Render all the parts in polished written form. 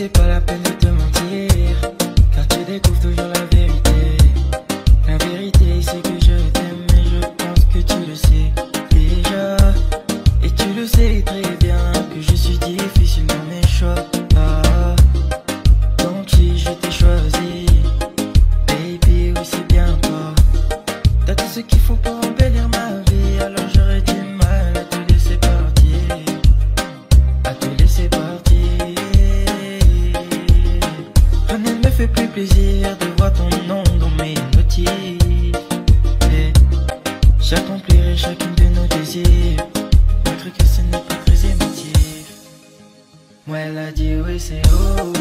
c'est pas la peine de te mentir, car tu découvres toujours la vérité. La vérité c'est que je t'aime et je pense que tu le sais déjà. Et tu le sais très bien que je suis difficile dans mes choix. Donc si je t'ai choisi, baby oui c'est bien toi. T'as tout ce qu'il faut pour embellir ma vie, alors j'aurais du mal à te laisser partir, à te laisser partir. Rien ne me fait plus plaisir de voir ton nom dans mes notifs. Et j'accomplirai chacune de nos désirs, malgré que ce n'est pas très émotif. Moi elle a dit oui c'est oh,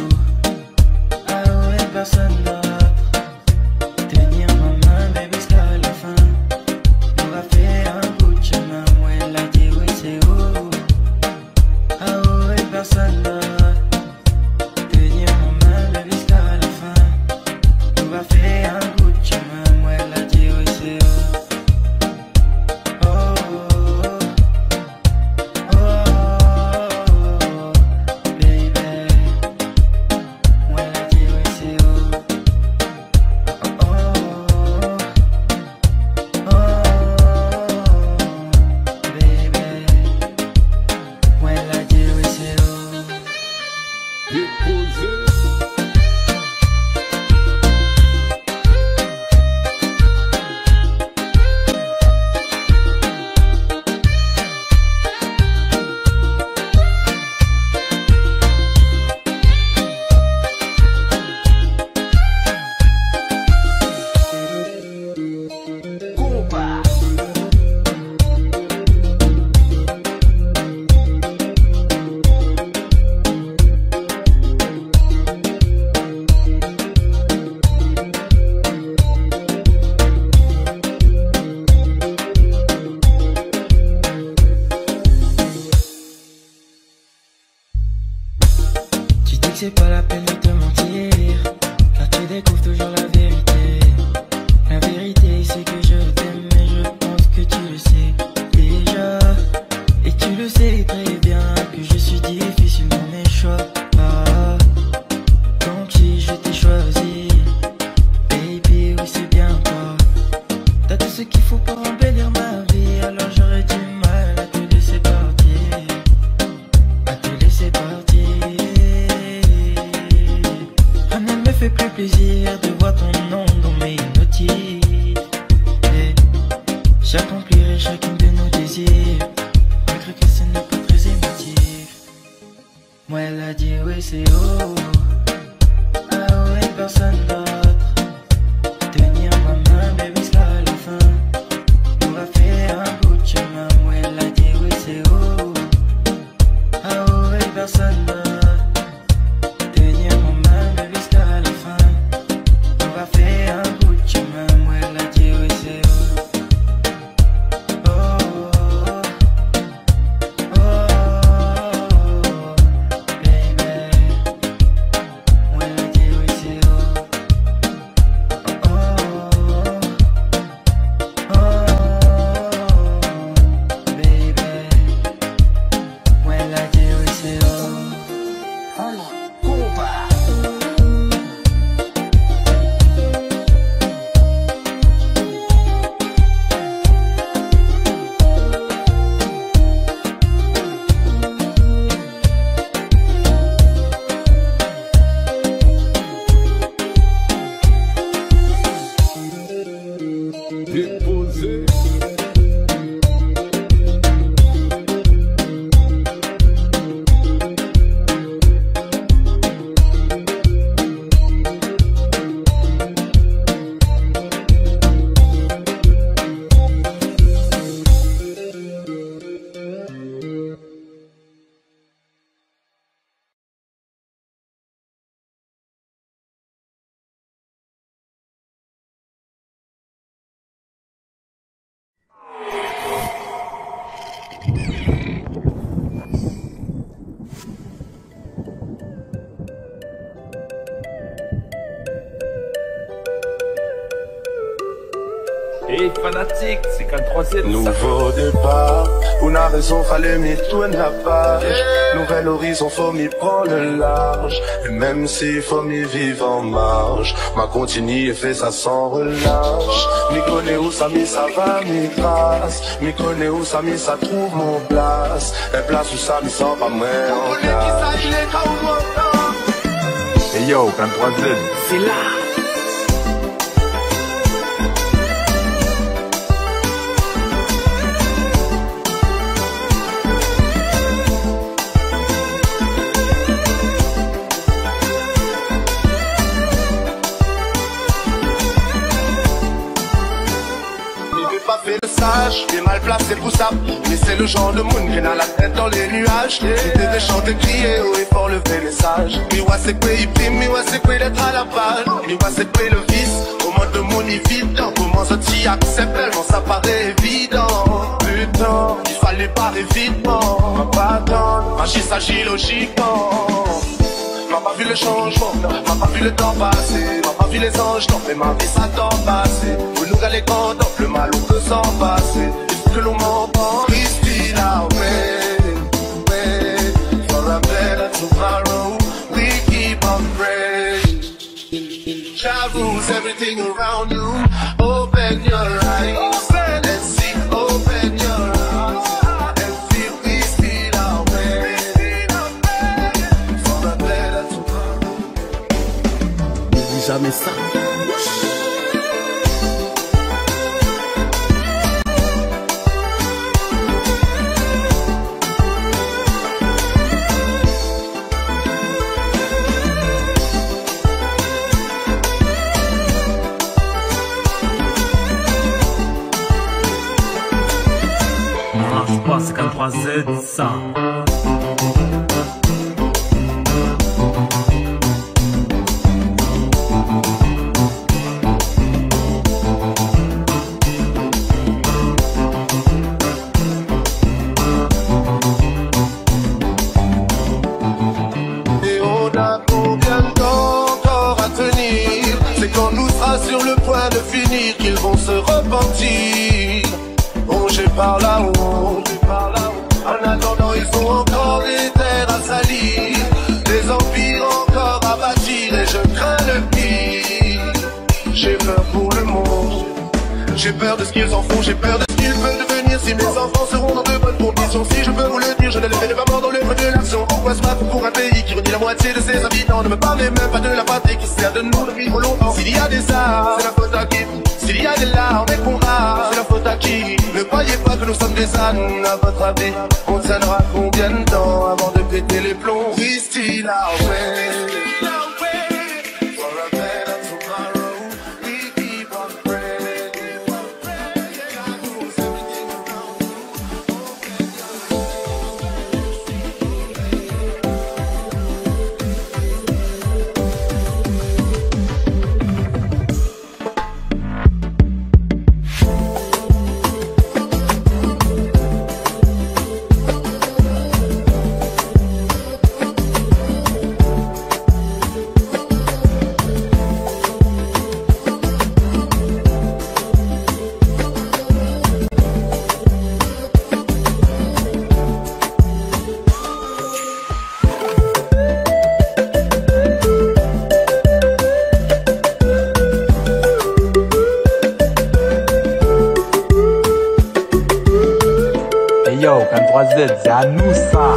ah ouais personne d'autre. Tenir ma main baby jusqu'à la fin, on va faire un bout de chemin. Moi elle a dit oui c'est oh, ah ouais personne d'autre. Tenir ma main baby jusqu'à la fin, on va faire un bout de chemin. Moi elle a dit oui c'est oh, oh, oh, oh, baby. Moi elle a dit oui c'est oh, oh, oh, baby. Moi elle a dit oui c'est oh. Déposé. Compa. Tu dis que c'est pas la peine de te mentir, car tu découvres toujours la vérité. La vérité c'est que je t'aime et je pense que tu le sais déjà. Et tu le sais très bien que je suis difficile dans mes choix. Donc si je t'ai choisi, baby oui c'est bien toi. T'as tout ce qu'il faut pour embellir ma vie, alors j'aurais du mal à te laisser partir, à te laisser partir. Rien ne me fait plus plaisir de voir ton nom dans mes notifs. Et j'accomplirai chacune de nos désirs, malgré que ce n'est pas très émotif. Moi elle a dit oui c'est oh, ah ouais personne d'autre. Tenir ma main baby jusqu'à la fin, on va faire un bout de chemin. Moi elle a dit oui c'est oh, ah ouais personne d'autre. Tenir ma main baby jusqu'à la fin, on va faire un bout de chemin. Moi elle a dit oui c'est oh, oh, oh, baby. Moi elle a dit oui c'est oh, oh, oh, baby. Moi elle a dit oui c'est oh. Compa. Déposé. Hey, fanatique, c'est 53-7. Nouveau départ, on a raison, fallait m'y tourner la page. Nouvel horizon, faut m'y prendre le large. Et même s'il faut m'y vivre en marge, m'a continué et fait ça sans relâche. M'y connais où ça m'y ça va, m'y trace. M'y connais où ça m'y ça trouve mon place. Et place où ça m'y sent pas moins en place. Hey yo, 53Z, c'est là. J'ai mal placé pour ça, mais c'est le genre de monde qui a la tête dans les nuages. Qui devait chanter, crier haut et fort le vrai message. Mais ouais c'est quoi il prime, mais ouais c'est quoi d'être à la page. Mais ouais c'est quoi le vice, au mode de mon évident. Comment ça t'y accepte tellement ça paraît évident. Putain, il fallait pas évidemment. Ma pardonne, magie s'agit logiquement. M'a pas vu le changement, m'a pas vu le temps passer. M'a pas vu les anges, non mais ma vie ça t'en passé. Vous nous galez quand le mal on peut s'en passer. Il faut que l'on m'entende. Christine away, way. For a better tomorrow, we keep on praying. Child rules everything around you. Open your eyes and see, open your eyes. Jamais ça. Marche pas, c'est 53Z, ça. Sur le point de finir qu'ils vont se repentir. Rongés par la honte. En attendant ils ont encore des terres à salir, des empires encore à bâtir. Et je crains le pire. J'ai peur pour le monde. J'ai peur de ce qu'ils en font. J'ai peur de ce qu'ils peuvent devenir. Si mes enfants seront dans de bonnes conditions. Si je peux vous le dire, je ne les verrai pas mort dans le feu de l'action. Pourquoi se battre pour un pays qui renie la moitié de ses habitants? Ne me parlez même pas de la patrie qui sert de nous de vivre longtemps. S'il y a des arts, c'est la faute à qui? S'il y a des larmes et qu'on rate, c'est la faute à qui? Ne croyez pas que nous sommes des ânes. À votre avis, on tiendra combien de temps avant de péter les plombs? We still are way. Yo, 53Z, c'est à nous ça.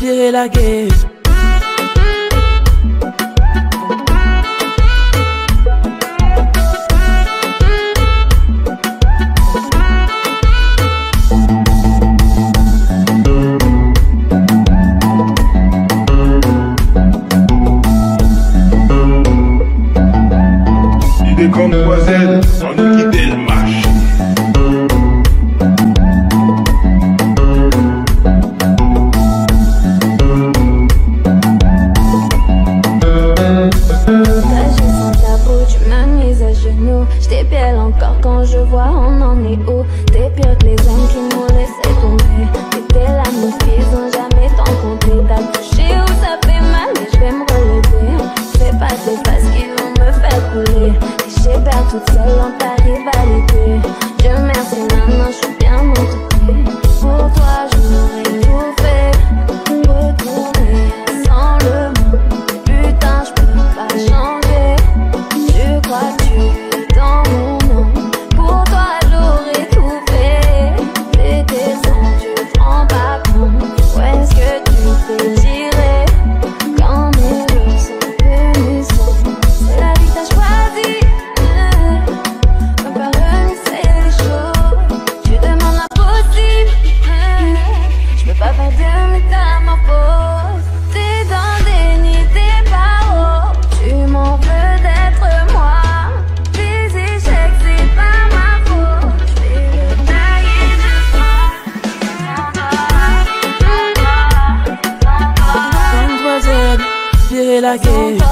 virer la guerre. Idée comme Boiselle, on nous quitte le marché. J'étais belle encore quand je vois on en est où. T'es pire que les hommes qui m'ont laissé tomber. T'étais là, mes filles ont jamais tant compté. T'as touché où ça fait mal, mais je vais me relever. Fais pas tes faces qui vont me faire couler. Et j'ai perdu toute seule dans ta rivalité. Je remercie maintenant, je suis bien entourée. Pour toi, je n'aurais tout fait. Retourner sans le monde. Putain, je peux pas changer. Tu crois que tu es dans mon nom. Pour toi j'aurais tout fait. T'étais sans, tu te rends pas compte. Où est-ce que tu t'es tiré quand mes jours sont venus sans. C'est la vie que t'as choisie. Même pas remisser les choses. Tu demandes l'impossible. Je peux pas faire de métamorphose. T'es dans le déni, t'es pas haut. Tu m'en veux d'être moi. Tes échecs, c'est pas ma faute. Je vais le tailler de toi. Sans toi. Mademoiselle, virer la guerre.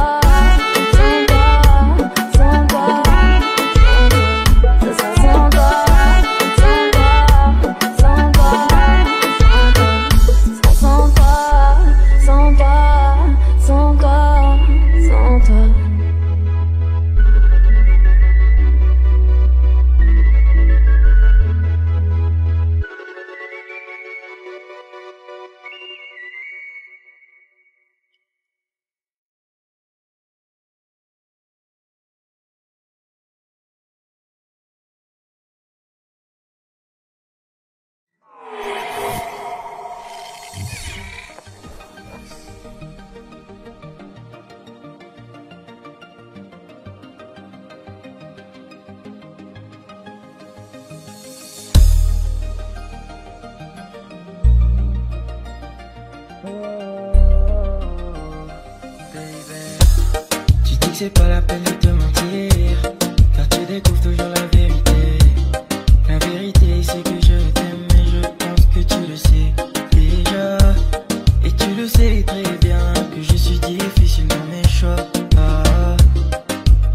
C'est pas la peine de te mentir, car tu découvres toujours la vérité. La vérité c'est que je t'aime et je pense que tu le sais déjà. Et tu le sais très bien que je suis difficile dans mes choix.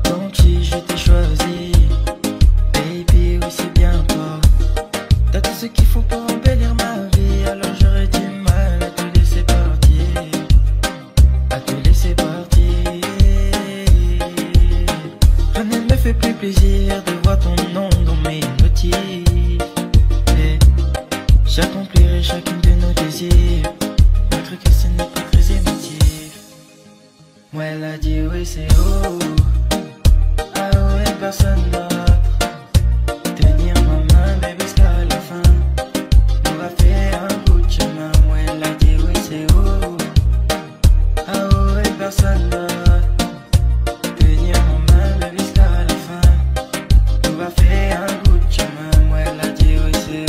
Donc si je t'ai choisi, baby oui c'est bien toi. T'as tout ce qu'il faut pour embellir ma vie, alors j'aurais du mal à te laisser partir. À te laisser partir. Rien ne me fait plus plaisir de voir ton nom dans mes notifs. Et j'accomplirai chacune de nos désirs. Malgré que ce n'est pas très émotif. Moi elle a dit oui c'est oh. Ah ouais personne d'autre. Tenir ma main baby jusqu'à la fin. On va faire un bout de chemin. Moi elle a dit oui c'est oh. Ah ouais personne d'autre. Faire un bout de chemin, moi elle a dit oui c'est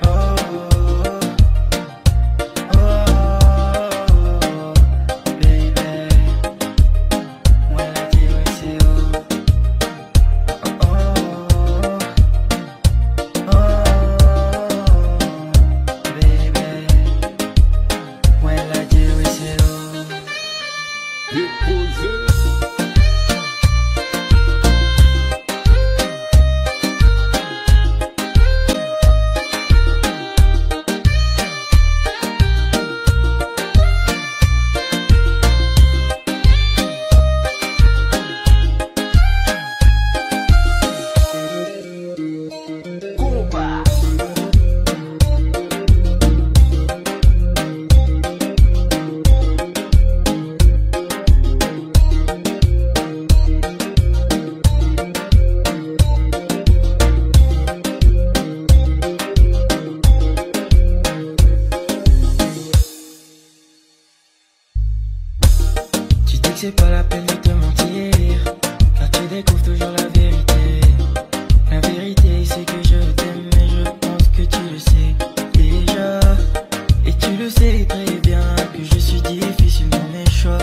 oh. Oh, baby. Moi elle a dit oui c'est oh. c'est pas la peine de te mentir, car tu découvres toujours la vérité. La vérité c'est que je t'aime, mais je pense que tu le sais déjà. Et tu le sais très bien que je suis difficile dans mes choix.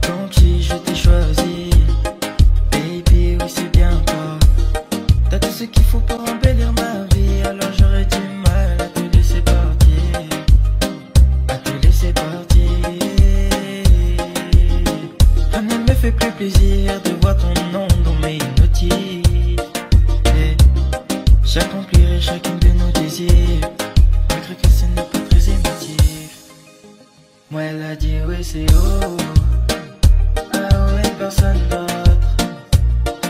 Tant pis, je t'ai choisi, baby, oui c'est bien toi. T'as tout ce qu'il faut pour embellir ma vie, alors j'aurais du mal à te laisser partir, à te laisser partir. Rien ne me fait plus plaisir de voir ton nom dans mes notices. Et j'accomplirai chacune de nos désirs, malgré que ce n'est pas très émotif. Moi elle a dit oui c'est oh, ah ouais personne d'autre.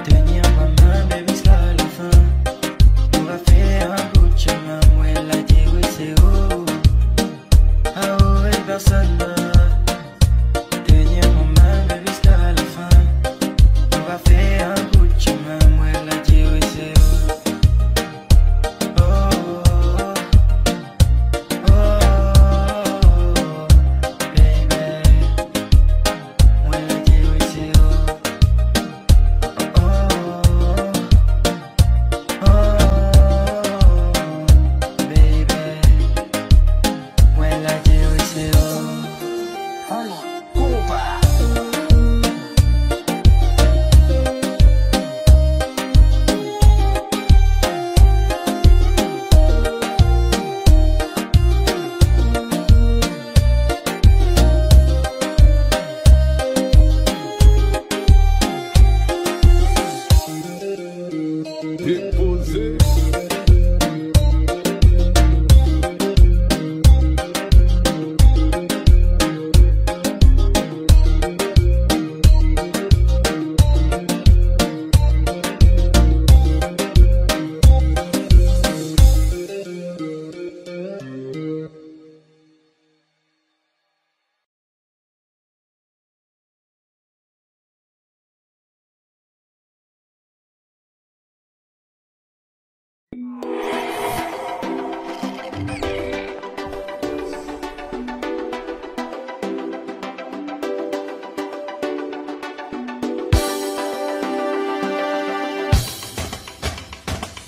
Tenir ma main baby c'est la fin, on va faire un bout de chemin. Moi elle a dit oui c'est oh, ah ouais personne d'autre. Tenir ma main baby c'est la fin, on va faire un bout de chemin. Moi elle a dit oui c'est oh, oh, oh, oh, oh, baby. Moi elle a dit oui c'est oh, oh, oh, baby. Moi elle a dit oui c'est oh. Déposé.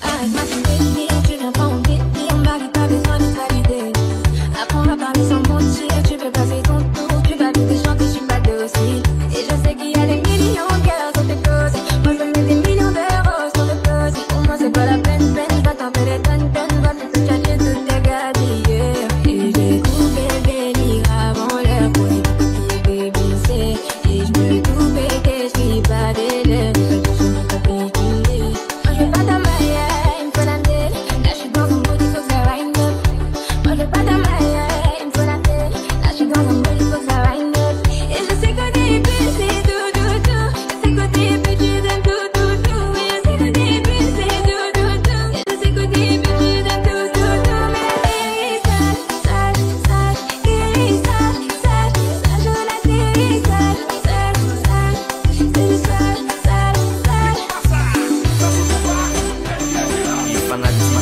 Arrête ma fille, tu viens pas en guide, on n'avait pas besoin de valider. Apprends à parler sans mentir, tu peux passer ton tour, tu vas vite chanter, je suis pas docile. Et je sais qu'il y a des millions de cœurs sur tes côtes, moi je mets des millions d'euros sur tes potes. Pour moi c'est pas la peine, va t'en faire des tonnes, va te charger toutes tes gadillés. Et j'ai coupé le délire avant l'heure pour les petits bébés. Et je me coupe que je suis pas des lèvres, je ne peux pas piquer. Moi je veux pas ta maille, il me faut la tête. Là je suis dans un mood, il faut que ça wind up. Moi je veux pas ta maille, il me faut la tête. Là je suis dans un mood, il faut que ça wind up. Et je sais que t'es épée, c'est tout, tout, tout. Je sais que t'es épée, tu aimes tout, tout, tout. Et je sais que t'es épée, c'est tout, tout, tout. Et je sais que t'es épée, tu aimes tout, tout, tout. Mais t'es sale, sale, sale, t'es sale, sale, sale. Je la t'es sale, sale, sale. C'est du sale, sale, sale. Il fanatique,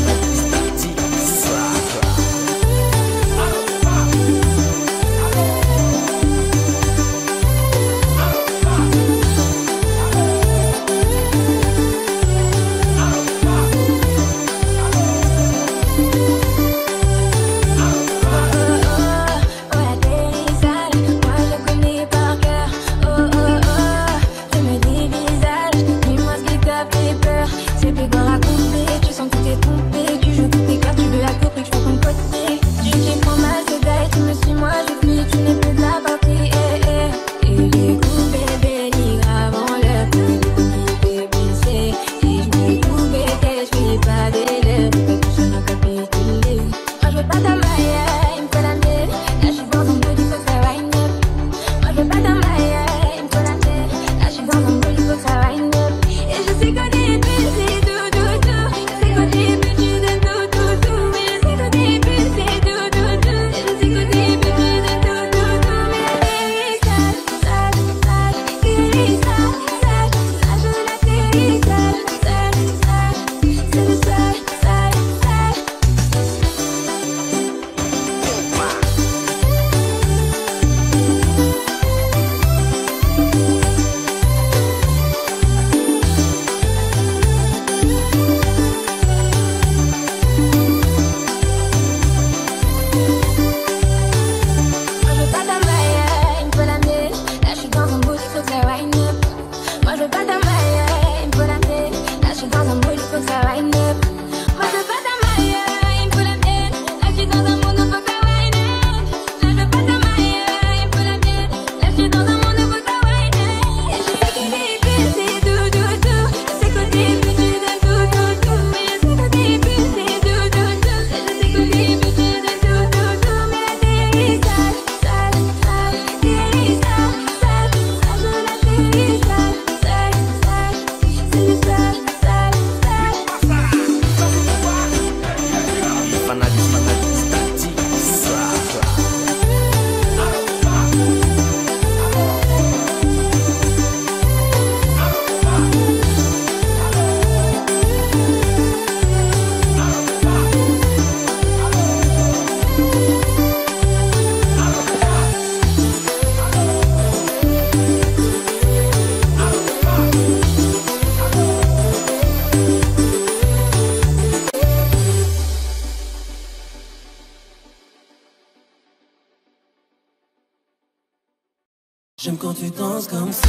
J'aime quand tu danses comme ça,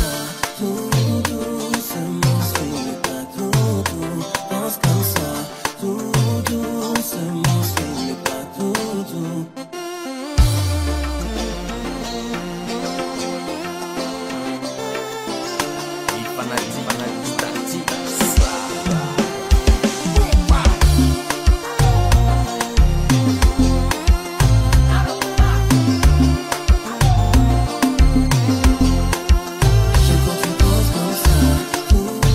tout doucement, suis le pas, tout doux. Danse comme ça, tout doucement, suis le pas, tout doux. J'aime quand tu danses comme ça, tout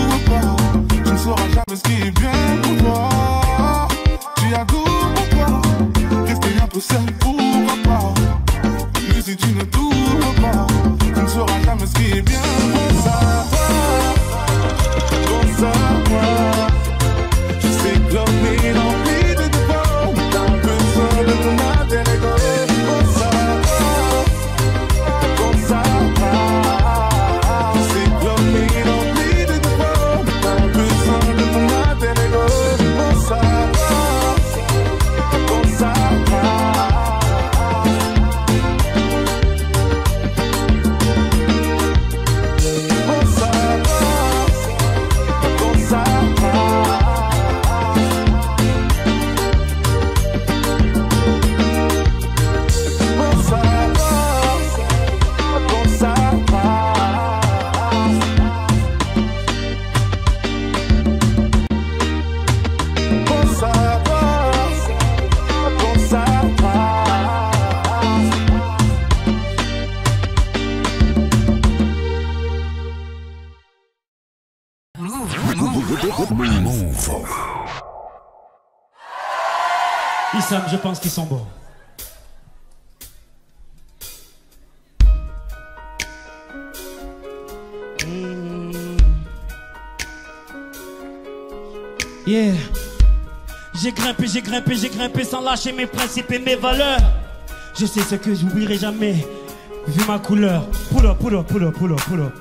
ou pas. Tu ne sauras jamais ce qui est bien pour toi. Tu as goût pour toi. Rester un peu seul, pourquoi pas. Mais si tu ne t'ouvres pas, tu ne sauras jamais ce qui est bien pour ça. Pour ça, je sais que l'homme est rempli de défauts. T'as besoin de ton alter ego. Pour ça, je sais que l'homme est rempli de défauts. T'as besoin de ton alter ego. Pour ça, Issam, je pense qu'ils sont bons. Yeah. J'ai grimpé, j'ai grimpé, j'ai grimpé sans lâcher mes principes et mes valeurs. Je sais ce que j'oublierai jamais, vu ma couleur. Pull up, pull up, pull up, pull up, pull up.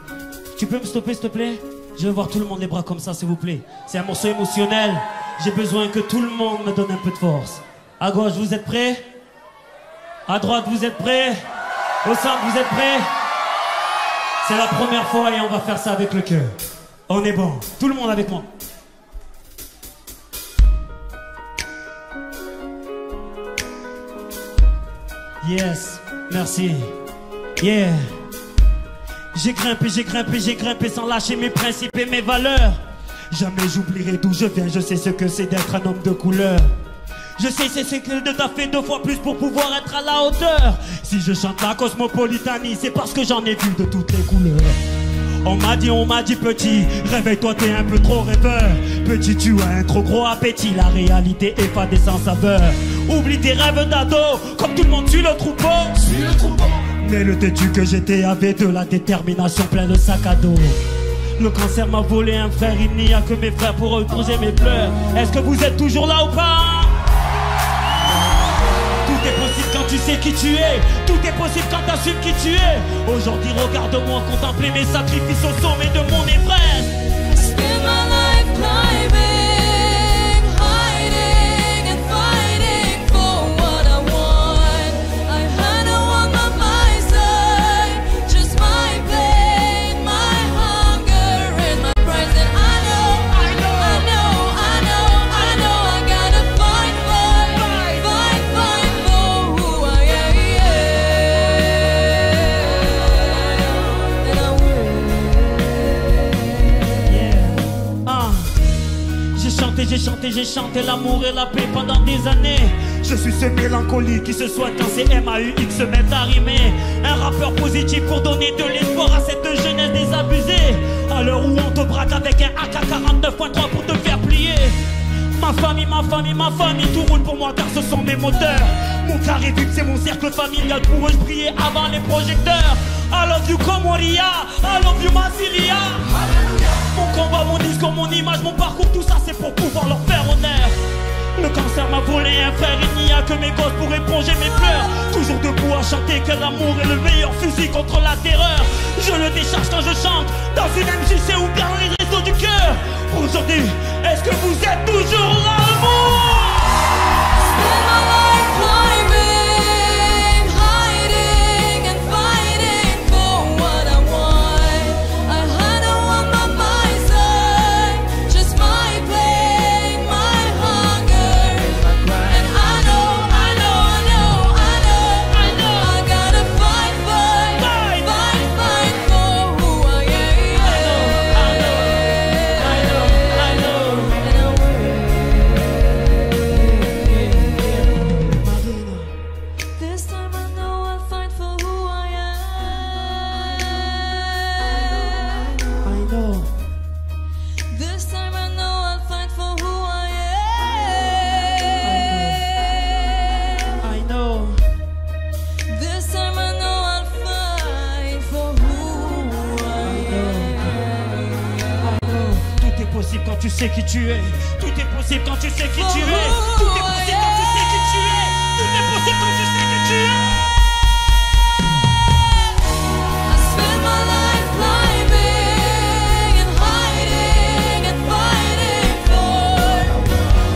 Tu peux me stopper s'il te plaît? Je veux voir tout le monde les bras comme ça s'il vous plaît. C'est un morceau émotionnel. J'ai besoin que tout le monde me donne un peu de force. À gauche, vous êtes prêts? À droite, vous êtes prêts? Au centre, vous êtes prêts? C'est la première fois et on va faire ça avec le cœur. On est bon. Tout le monde avec moi. Yes, merci. Yeah. J'ai grimpé, j'ai grimpé, j'ai grimpé sans lâcher mes principes et mes valeurs. Jamais j'oublierai d'où je viens, je sais ce que c'est d'être un homme de couleur. Je sais c'est que de taffer 2 fois plus pour pouvoir être à la hauteur. Si je chante la cosmopolitanie, c'est parce que j'en ai vu de toutes les couleurs. On m'a dit petit, réveille-toi t'es un peu trop rêveur. Petit tu as un trop gros appétit, la réalité est fade et sans saveur. Oublie tes rêves d'ado, comme tout le monde suit le troupeau. Mais le têtu que j'étais avait de la détermination plein de sac à dos. Le cancer m'a volé un frère, il n'y a que mes frères pour reposer mes pleurs. Est-ce que vous êtes toujours là ou pas? Tout est possible quand tu sais qui tu es. Tout est possible quand t'assumes qui tu es. Aujourd'hui regarde-moi contempler mes sacrifices au sommet de mon Everest. Spend my life climbing, hiding and fighting for what I want. I had no one on my side, just my pain, my hunger and my pride. And I gotta fight for who I am. And I will. J'ai chanté l'amour et la paix pendant des années. Je suis ce mélancolique qui se souhaite quand ces MAUX se mettent à rimer. Un rappeur positif pour donner de l'espoir à cette jeunesse désabusée. À l'heure où on te braque avec un AK-49.3 pour te faire plier. Ma famille, tout roule pour moi car ce sont mes moteurs. Mon carré vip c'est mon cercle familial, pour eux je brillais avant les projecteurs. I love you comme Moria, I love you Massilia. Mon combat, mon discours, mon image, mon parcours, tout ça c'est pour pouvoir leur faire honneur. Le cancer m'a volé un frère, il n'y a que mes gosses pour éponger mes pleurs. Toujours debout à chanter que l'amour est le meilleur fusil contre la terreur. Je le décharge quand je chante, dans une MJC ou bien dans les réseaux du cœur. Aujourd'hui, est-ce que vous êtes toujours là, l'amour? Spend my life climbing, hiding and fighting for what I want. I had no one by my side, just my pain, my hunger and I know I gotta fight for who I am. And I will. This time I know I'll fight for who I am. I know. This time I know I'll fight for who I am. Tout est possible quand tu sais qui tu es. Tout est possible quand tu sais qui tu es. Tout est possible quand tu sais qui tu es. Tout est possible quand tu sais qui tu es. I spent my life climbing and hiding and fighting for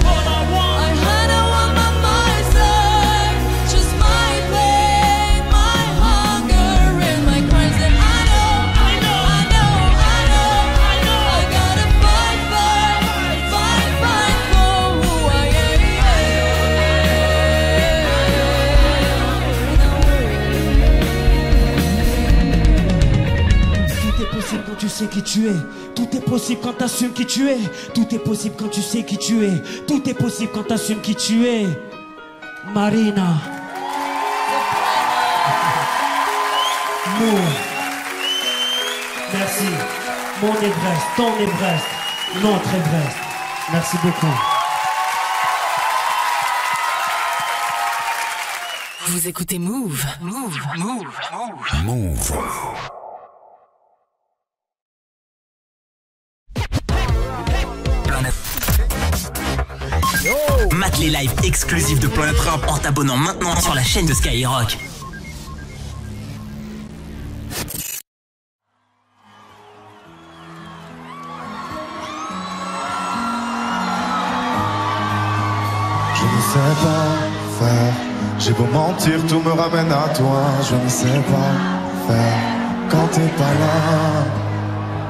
All I want. I had no one by my side, just my pain, my hunger and my crimes. And I gotta fight for who I am. Tout est possible quand tu sais qui tu es. Tout est possible quand t'assumes qui tu es. Tout est possible quand tu sais qui tu es. Tout est possible quand t'assumes qui tu es. Marina. Moore. Merci. Mon Everest, ton Everest, notre Everest. Merci beaucoup. Vous écoutez Move. Mate les lives exclusifs de Planet Rap en t'abonnant maintenant sur la chaîne de Skyrock. Je ne sais pas faire, j'ai beau mentir, tout me ramène à toi. Je ne sais pas faire quand t'es pas là.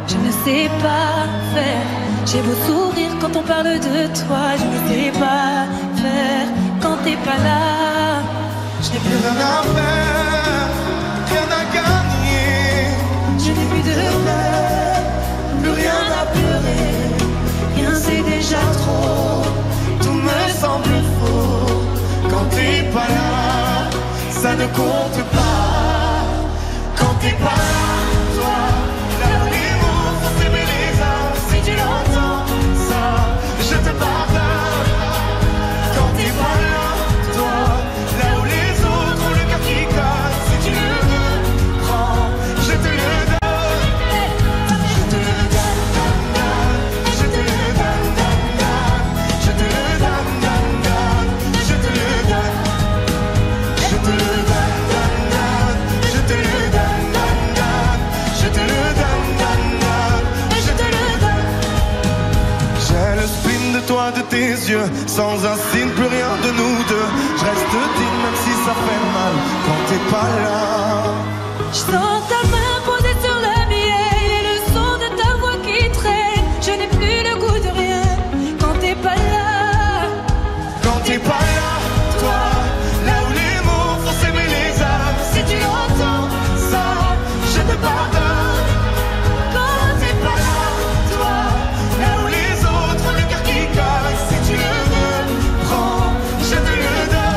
Je ne sais pas faire, j'ai beau sourire quand on parle de toi. Je ne sais pas faire quand t'es pas là. Je n'ai plus rien à faire, rien à gagner. Je n'ai plus de peur, plus rien à pleurer. Rien c'est déjà trop, Tout me semble faux quand t'es pas là. Ça ne compte pas quand t'es pas là. Toi, là où les mots font s'aimer les âmes. Si tu l'entends, ça, je te pardonne. Quand t'es pas là, toi, là où les autres ont le cœur qui colle. Si tu le veux, prends, je te le donne. Je te le donne, donne, donne. Je te le donne, donne, donne. Je te le donne, donne, donne. Je te le donne. Je te le donne, donne, donne. Je te le donne, donne, donne. Je te le donne, donne, donne. Je te le donne. J'ai le spleen de toi, de tes yeux. Sans un signe, plus rien de nous deux. Je reste digne même si ça fait mal quand t'es pas là. je sens ta main posée sur la mienne et le son de ta voix qui traîne. Je n'ai plus le goût de rien quand t'es pas là. Quand t'es pas là, toi, là où les mots font s'aimer les âmes. Si tu l'entends, ça, je te pardonne. Quand t'es pas là, toi, là où les autres ont le cœur qui colle. Si tu le veux, prends, je te le donne.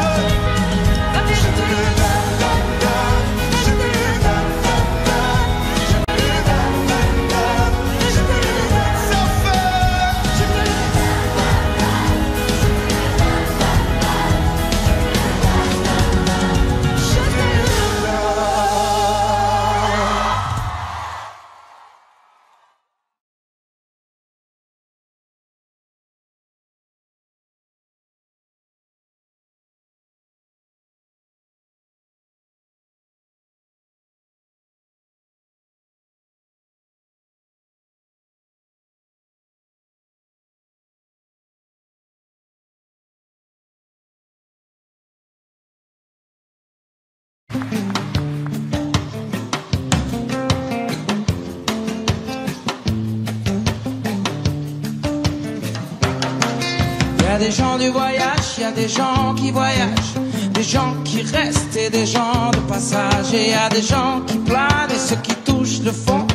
Je te le donne, donne, donne. Je te le donne, donne, donne. Je te le donne, donne, donne. Je te le donne, ça fait. Je te le donne, donne, donne. Je te le Il y a des gens du voyage, il y a des gens qui voyagent, des gens qui restent et des gens de passage. Et il y a des gens qui planent et ceux qui touchent le fond,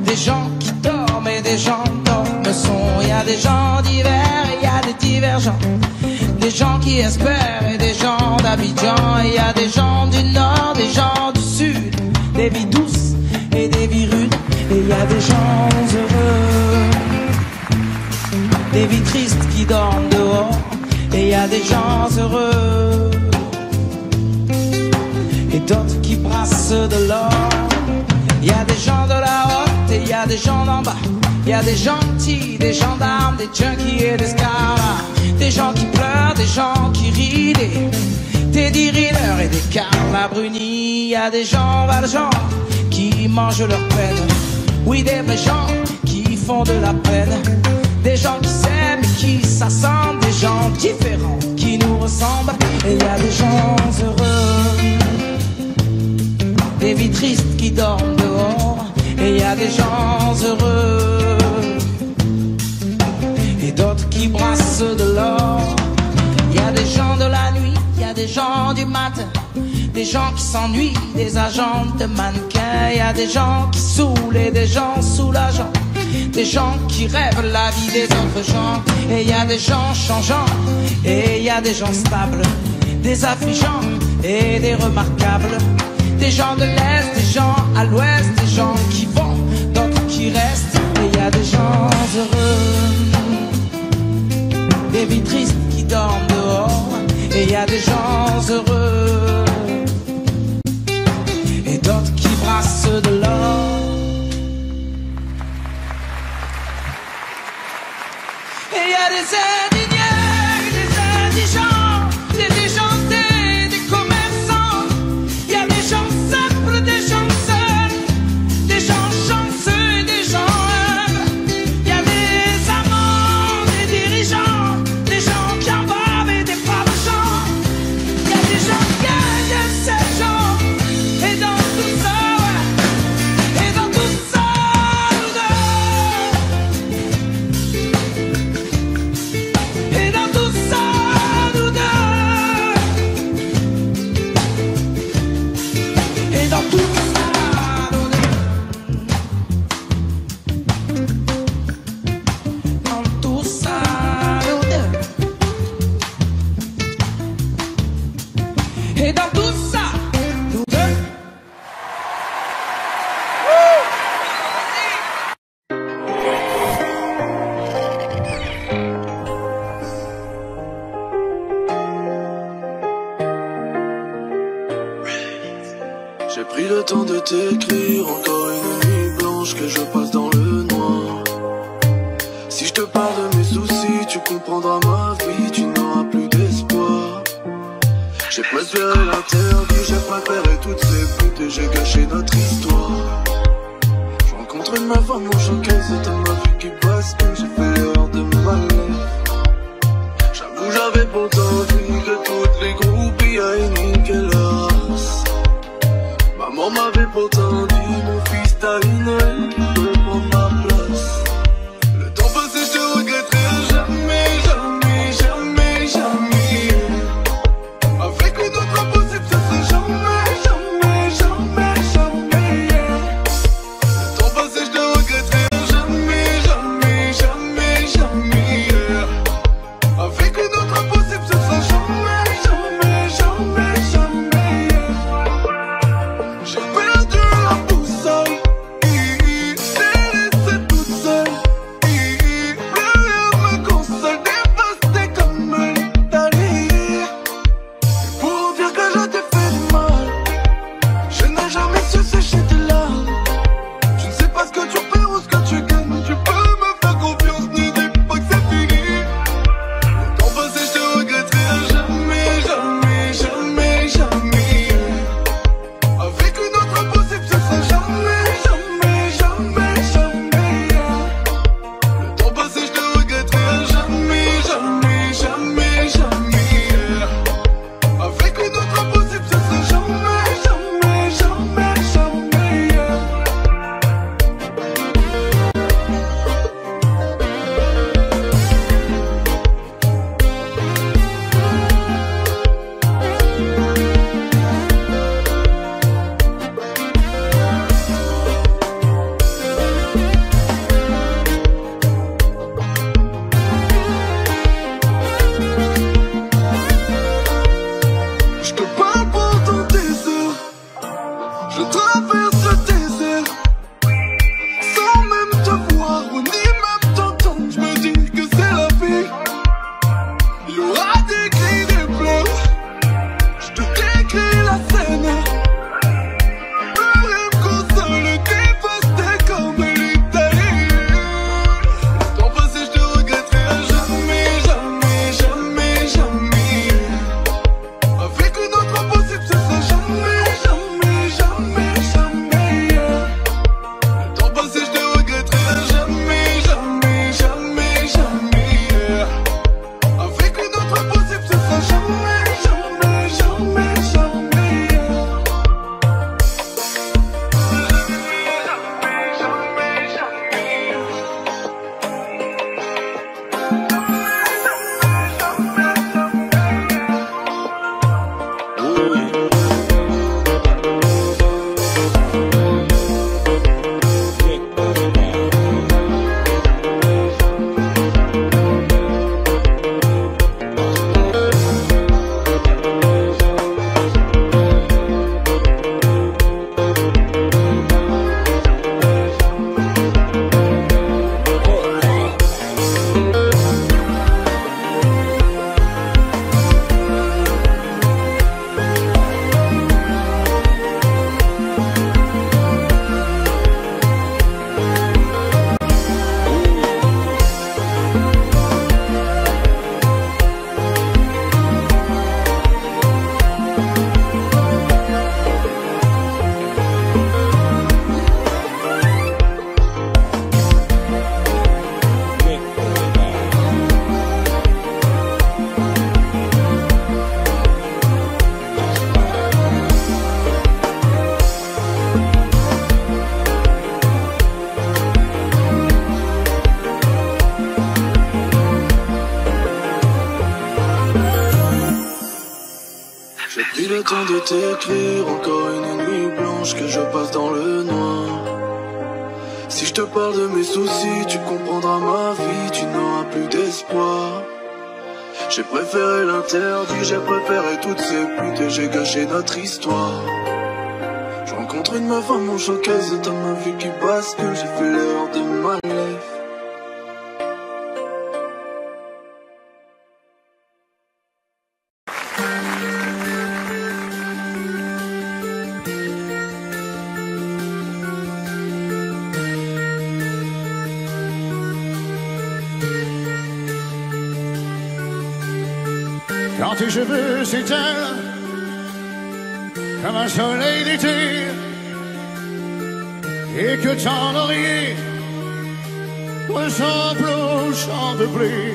des gens qui dorment et des gens dorment le son. Il y a des gens divers et il y a des divergents, des gens qui espèrent et des gens d'Abidjan. Et il y a des gens du nord, des gens du sud, des vies douces et des vies rudes. Et il y a des gens heureux. vies tristes qui dorment dehors, et y a des gens heureux, et d'autres qui brassent de l'or. Y a des gens de la haute et y a des gens d'en bas. Y a des gentils, des gendarmes, des junkies et des scars. Des gens qui pleurent, des gens qui rient, des Teddy Riner et des Carla Bruni. Y a des gens valjean qui mangent leur peine. Oui, des vrais gens qui font de la peine. Des gens qui s'aiment et qui s'assemblent. Des gens différents qui nous ressemblent. Et y a des gens heureux, des vies tristes qui dorment dehors, et y a des gens heureux, et d'autres qui brassent de l'or. Y a des gens de la nuit, y a des gens du matin, des gens qui s'ennuient, des agents de mannequins. Y a des gens qui saoulent et des gens soulageants, des gens qui rêvent la vie des autres gens. Et y a des gens changeants, et y a des gens stables, des affligeants et des remarquables. Des gens de l'Est, des gens à l'Ouest, des gens qui vont, d'autres qui restent. Et y a des gens heureux, des vies tristes qui dorment dehors. Et y a des gens heureux, et d'autres qui brassent de l'or. Et y a des indignés, des indigents, des déjantés, des commerçants. Y a des gens simples, des gens seuls, des gens chanceux et des gens heureux. Y a des amants, des dirigeants, des gens qui en bavent et des braves gens. Y a des gens qui aiment ces gens. Et dans tout ça, ouais, et dans tout ça, nous deux. Et dans tout ça, nous deux. Et dans tout ça, nous deux. Dans tout ça, nous deux. Et dans tout ça, nous deux. J'ai pris le temps de t'écrire, encore une nuit blanche que je passe dans le noir. Si je te parle de mes soucis, tu comprendras ma vie, tu n'auras plus d'espoir. J'ai préféré l'interdit, j'ai préféré toutes ces putes et j'ai gâché notre histoire. Je rencontre une meuf à mon choquet, c'est ma vie qui passe, que j'ai fait l'erreur de ma lèvre. J'avoue j'avais pourtant envie que toutes les groupies aillent niquer leur race. Maman m'avait pourtant dit, mon fils t'as une aile, tu peux prendre ma place. Le temps passé je te regretterai jamais, jamais, jamais, jamais. Avec une autre impossible ça sera jamais, jamais, jamais, jamais. Le temps passé je te regretterai jamais, jamais, jamais, le temps de t'écrire encore une nuit blanche que je passe dans le noir. Si je te parle de mes soucis, tu comprendras ma vie, tu n'auras plus d'espoir. J'ai préféré l'interdit, j'ai préféré toutes ces putes et j'ai gâché notre histoire. Je rencontre une meuf à mon showcase, t'as ma vie qui bascule, j'ai fait l'erreur de ma life. Quand tes cheveux s'éteignent comme un soleil d'été et que ton oreiller ressemble au champ de blé,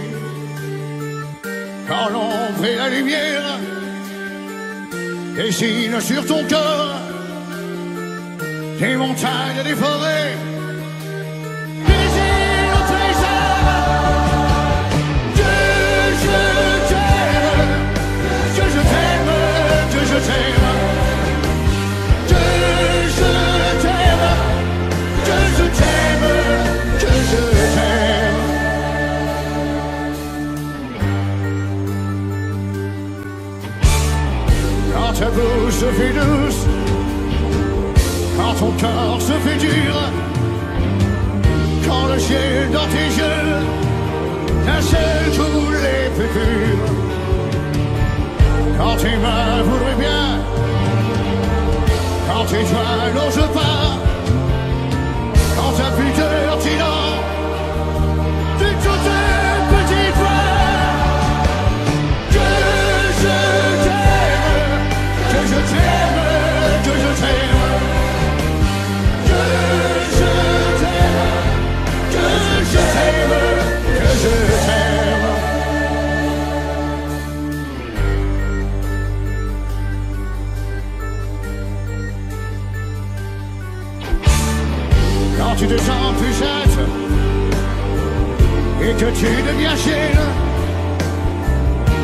quand l'ombre et la lumière dessinent sur ton corps des montagnes et des forêts, des îles au trésor, que je t'aime, que je t'aime, que je t'aime, que je t'aime, que je t'aime, que je t'aime. Quand ta bouche se fait douce, quand ton corps se fait dur, quand le ciel dans tes yeux nacelle tous les plus purs, quand tes mains voudraient bien, quand tes doigts n'osent pas, quand ta pudeur dit non, de toutes petites voix, que je t'aime, que je t'aime, que je t'aime, que je t'aime, que je t'aime, que je t'aime. Quand tu te sens puissante et que tu deviens chienne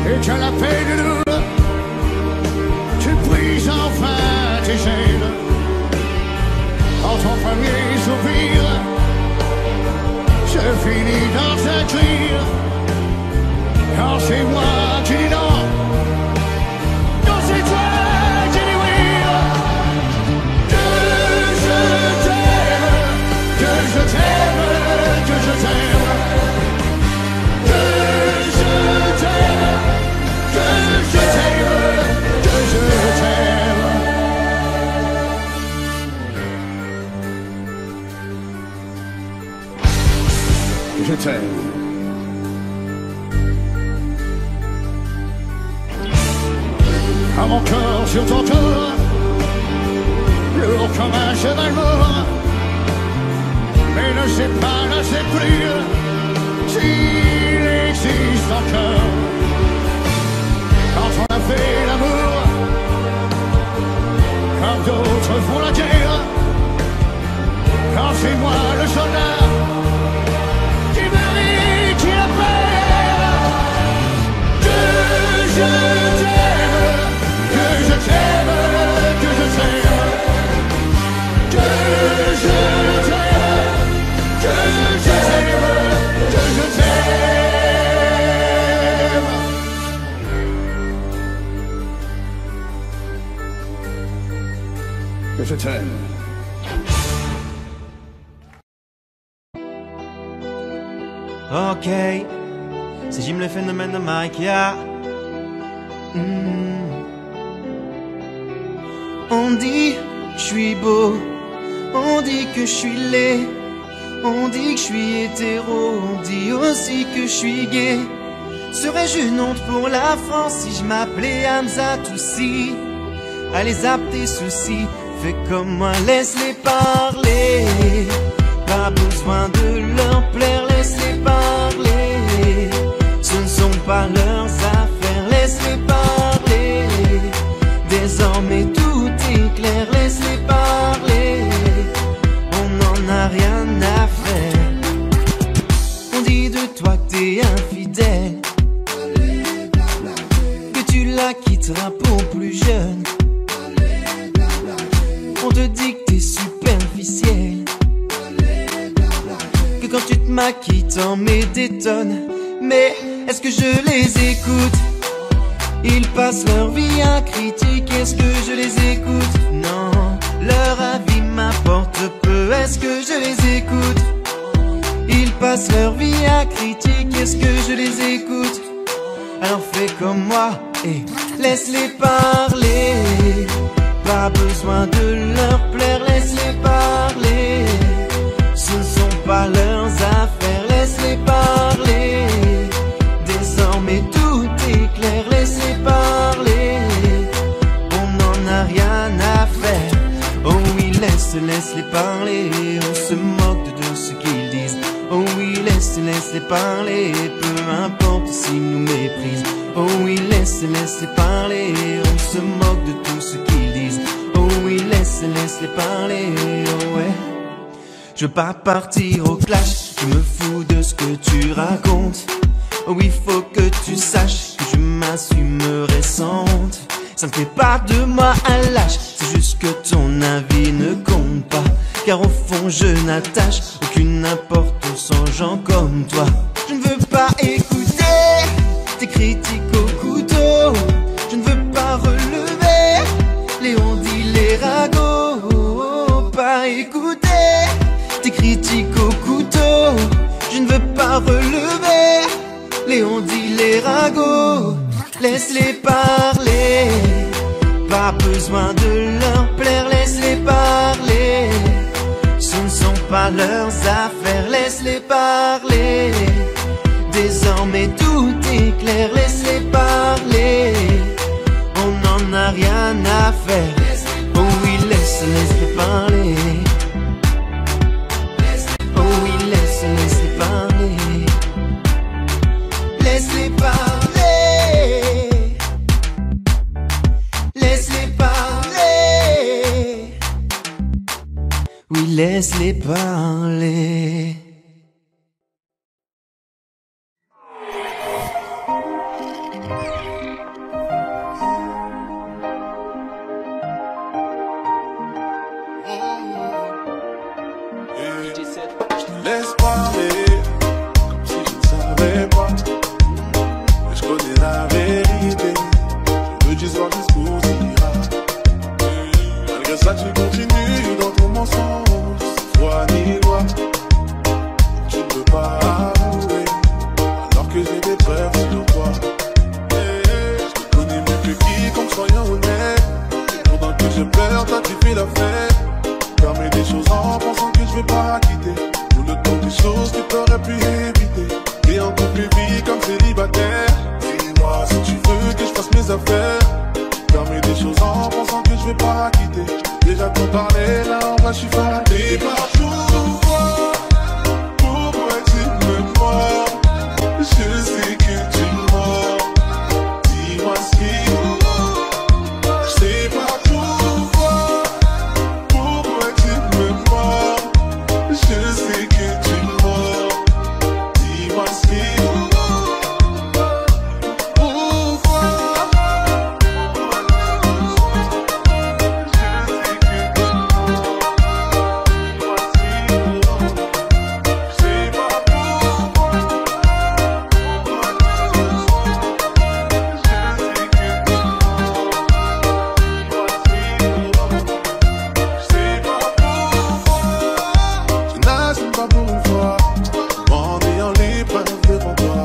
et que la peine lourde, tu brises enfin tes chaînes. Quand ton premier soupir se finit dans un cri, quand c'est moi qui dis non, quand c'est toi qui dis oui, que je t'aime, que je t'aime, que je t'aime, que je t'aime, que je t'aime, que je t'aime. Je t'aime. À mon corps sur ton corps, lourd comme un cheval mort, mais ne sais pas, ne sais plus s'il existe encore. Quand on a fait l'amour, comme d'autres font la guerre, quand c'est moi le soldat qui mérite qui la perd, que je t'aime, que je t'aime, que je t'aime, que je t'aime, que je t'aime, que je t'aime. Que je t'aime. Ok, c'est Jim le phénomène de Mike, yeah. On dit que je suis beau, on dit que je suis laid, on dit que je suis hétéro, on dit aussi que je suis gay. Serais-je une honte pour la France si je m'appelais Hamza Toussi? Allez zap tes soucis, fais comme moi, laisse-les parler. Pas besoin de leur plaire, laisse-les parler. Ce ne sont pas leurs affaires, laisse-les parler. Désormais tout est clair, laisse-les parler. On n'en a rien à faire. On dit de toi que t'es infidèle, que tu la quitteras pour plus jeune. Mais est-ce que je les écoute? Ils passent leur vie à critiquer. Est-ce que je les écoute? Non, leur avis m'apporte peu. Est-ce que je les écoute? Ils passent leur vie à critiquer. Est-ce que je les écoute? Alors fais comme moi et laisse-les parler. Pas besoin de leur plaire, laisse-les parler. Ce ne sont pas leurs affaires, laisse-les parler. Désormais tout est clair, laisse-les parler. On n'en a rien à faire. Oh oui, laisse-les parler. On se moque de ce qu'ils disent. Oh oui, laisse-les parler. Peu importe s'ils nous méprisent. Oh oui, laisse-les parler. On se moque de tout ce qu'ils disent. Oh oui, laisse-les parler. Oh ouais. Je veux pas partir au clash. Je me fous de ce que tu racontes. Oh oui, faut que tu saches que je m'assumerai sans honte. Ça ne fait pas de moi un lâche. C'est juste que ton avis ne compte pas. Car au fond je n'attache aucune importance aux gens comme toi. Je ne veux pas écouter tes critiques au couteau. Je ne veux pas relever les on-dit, les ragots. Pas écouter tes critiques au couteau. Je ne veux pas relever les on-dit, les ragots. Laisse-les parler. Pas besoin de leur plaire, laisse-les parler. Ce ne sont pas leurs affaires, laisse-les parler. Désormais tout est clair, laisse-les parler. On n'en a rien à faire. Oh oui, laisse-les parler. Oh oui, laisse-les parler. Laisse-les parler. Laisse-les parler. Oui, laisse-les parler. Laisse parler, comme si je ne savais pas. Mais je connais la vérité. Je veux juste voir jusqu'où t'ira. Malgré ça, tu continues dans ton mensonge. Foi ni loi. Tu ne peux pas avouer, alors que j'ai des preuves sur toi. Je te connais mieux que quiconque, soyons honnêtes. Et pendant que je pleure, toi tu fais la fête. Permets des choses en pensant que je vais pas quitter. Tout le temps des choses que t'aurais pu éviter. Et en couple vie comme célibataire. Dis-moi si tu veux que je fasse mes affaires. Permets des choses en pensant que je vais pas quitter. Déjà t'en parler, là en vrai je suis fatigué. Pourquoi tu me mords? Je sais que tu mords. Dis-moi ce qu'il faut. Je sais pas pourquoi. Pourquoi tu me mords? Je sais que tu mords. Dis-moi ce qu'il faut. Pourquoi? Je n'assume pas pour une fois, en ayant les preuves devant toi.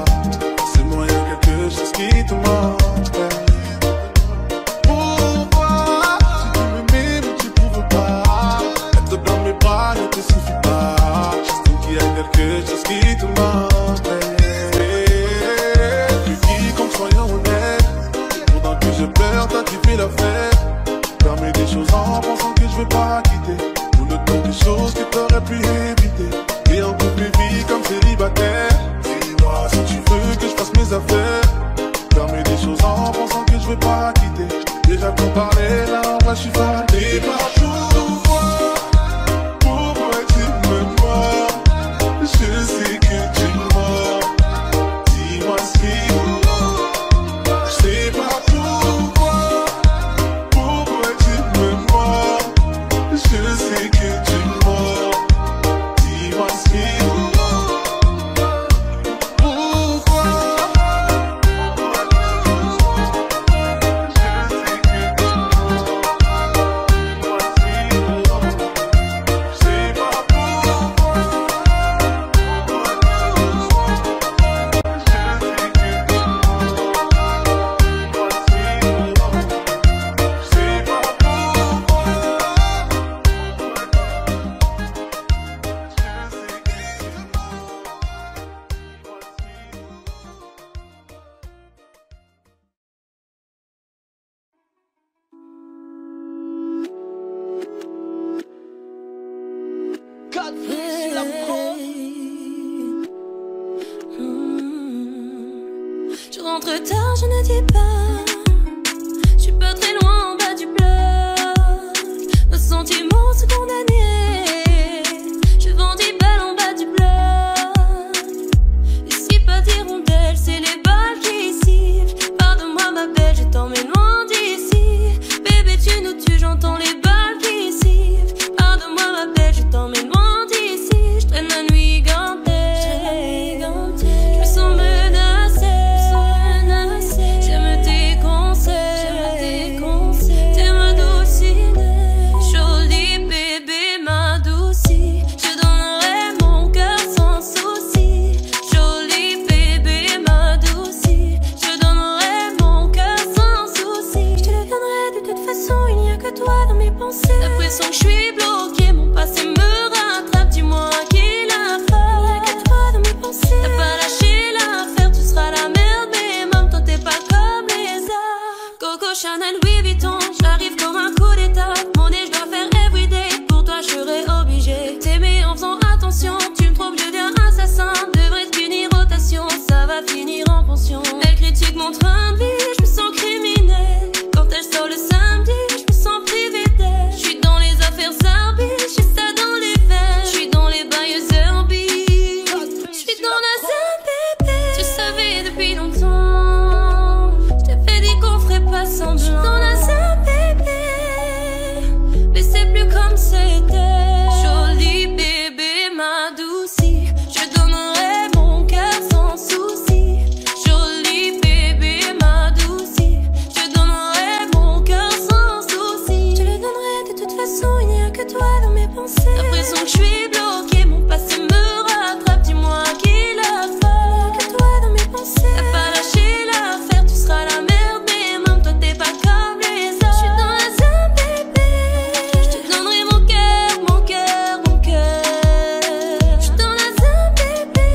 rentre tard, je ne dis pas. Je suis pas très loin en bas du bloc. Nos sentiments sont condamnés. Je vends 10 balles en bas du bloc. Ici pas d'hirondelle, c'est les balles qui sifflent. Pardonne-moi ma belle, je t'emmène loin d'ici. Bébé tu nous tues, j'entends les balles qui sifflent. Pardonne-moi ma belle, je t'emmène loin d'ici. Je traîne la nuit gantée. Je me sens menacée. J'aime tes conseils. T'es ma doucinée. Jolie bébé m'adoucie. Je donnerai mon cœur sans souci. Jolie bébé m'adoucie. Je donnerai mon cœur sans souci. Je te le donnerai de toute façon, il n'y a que toi dans mes pensées. L'impression que je suis bloquée, mon passé me rattrape. Dis-moi qui l'a fait. Il n'y a que toi dans mes pensées. T'as pas lâché l'affaire, tu seras la merde. Mais même toi t'es pas comme les autres. Coco, Chanel, Louis Vuitton, j'arrive comme un coup d'état. Mon nez, je dois faire everyday. Pour toi, je serai obligé t'aimer en faisant attention. Tu me trouves, je deviens assassin. Devrais te punir rotation, ça va finir en pension. Elle critique mon train de vie, je me sens criminelle. Quand elle sort le samedi, je me sens privée d'elle. Je suis dans les affaires zarbies, j'ai ça dans les veines. Je suis dans les bails zerbies. Je suis dans la zone, bébé. Tu savais depuis longtemps. Je t'avais dit qu'on ferait pas semblant. Je suis dans la zone, bébé. Mais c'est plus comme c'était. Jolie bébé m'adoucie. Je donnerai mon cœur sans souci. Jolie bébé m'adoucie. Je donnerai mon cœur sans souci. Je le donnerai de toute façon, il n'y a que toi dans mes pensées. L'impression que je suis bloquée, mon passé me rattrape. Dis-moi qui l'a fait. Il n'y a que toi dans mes pensées. T'as pas lâché l'affaire, tu seras la merde. Mais même toi t'es pas comme les autres. Je suis dans la zone, bébé. Je te donnerai mon cœur, mon cœur, mon cœur. Je suis dans la zone, bébé.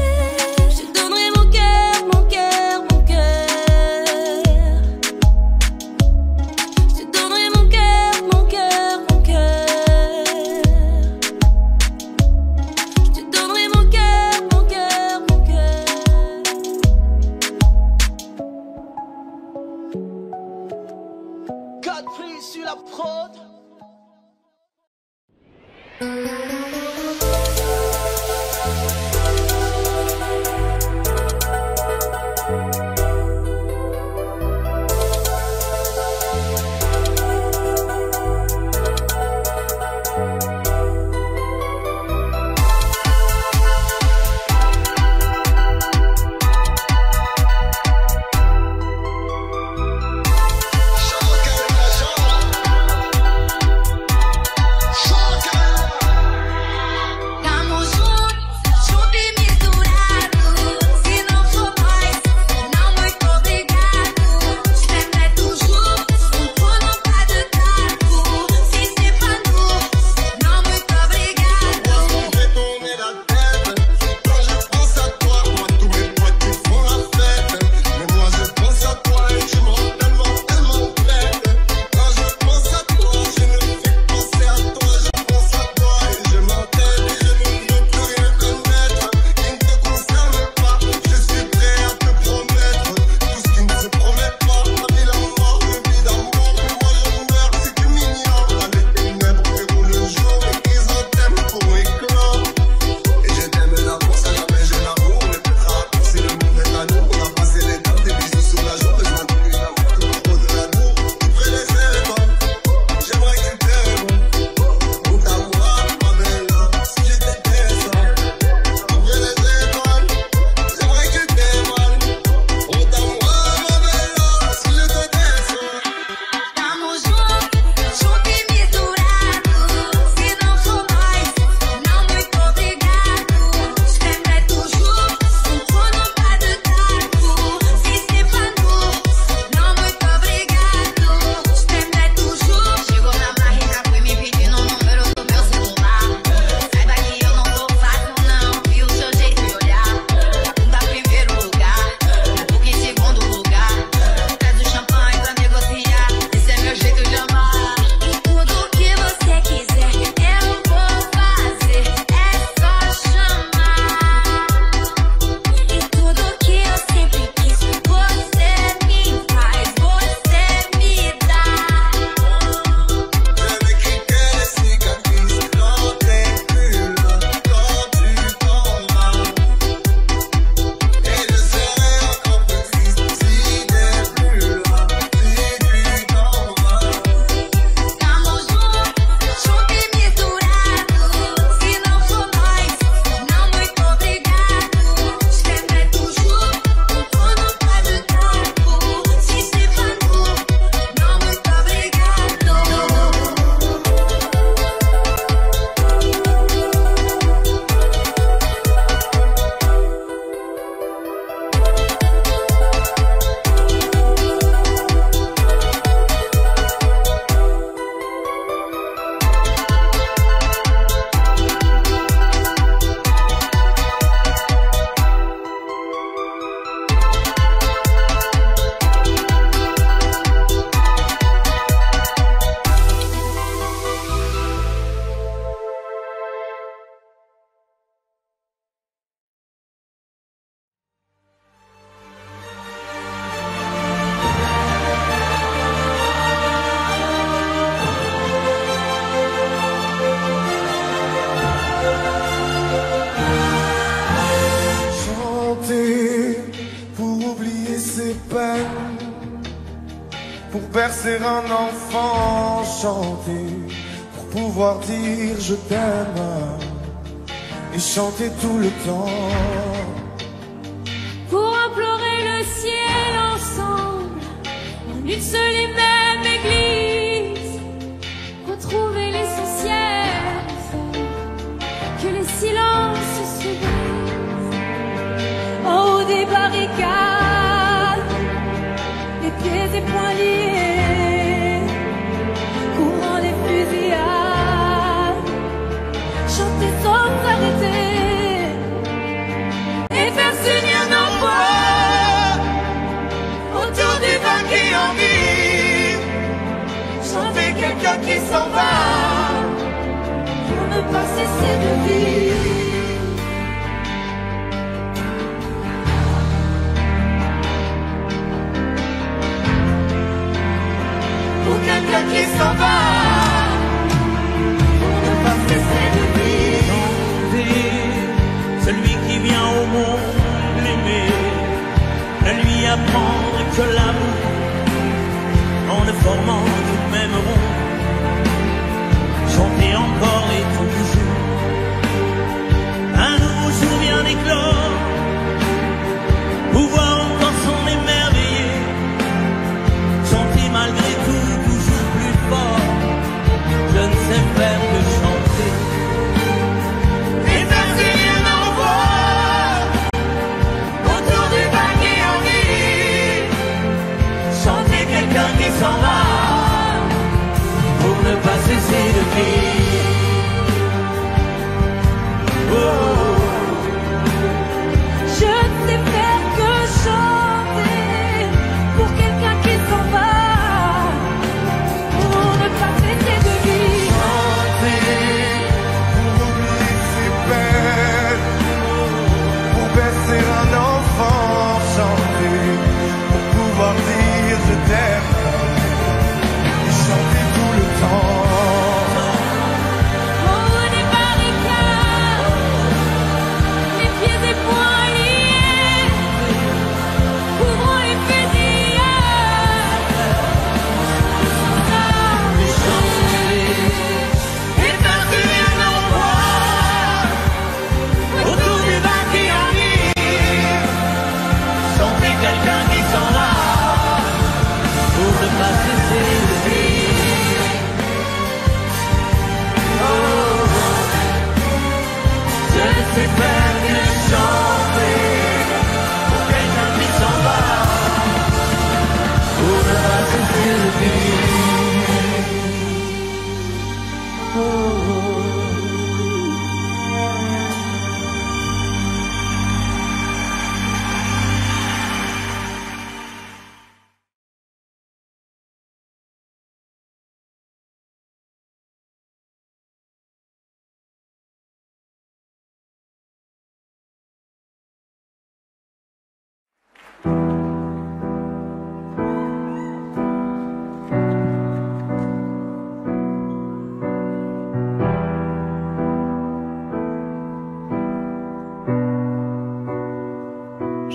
Je te donnerai mon cœur, mon cœur, mon cœur. Je te donnerai mon cœur, mon cœur, mon cœur. Je te donnerai mon cœur, mon cœur, mon cœur. Godfrey sur la prod. Chacun ses peines, pour bercer un enfant, chanter, pour pouvoir dire je t'aime, et chanter tout le temps. Pour implorer le ciel ensemble, en une seule et même église, retrouver l'essentiel, que les silences se brisent. En haut des barricades, les pieds et poings liés, courant les fusillades, chanter sans arrêter. Et faire s'unir nos voix autour du vin qui enivre, chanter quelqu'un qui s'en va pour ne pas cesser de vivre. Pour quelqu'un qui s'en va pour ne pas cesser de vivre. Celui qui vient au monde l'aimer, ne lui apprendre que l'amour, en ne formant tout le même rond, chanter encore et toujours, un nouveau jour vient d'éclore, pouvoir encore s'en émerveiller, chanter malgré tout toujours plus fort, je ne sais faire que chanter. Quelqu'un qui s'en va pour ne pas cesser de vivre. Oh. Je ne sais faire que chanter pour quelqu'un qui s'en va pour ne pas cesser de vivre. Chanter pour oublier ses peines, pour bercer un enfant, chanter pour pouvoir dire je t'aime, et chanter tout le temps. En haut des barricades, les pieds et poings liés, couvrant les fusillades, et faire s'unir nos voix autour du vin qui enivre, Chanter quelqu'un qui s'en va pour ne pas cesser de vivre. Oh. Je ne sais faire que chanter pour quelqu'un qui s'en va pour ne pas cesser de vivre. Oh.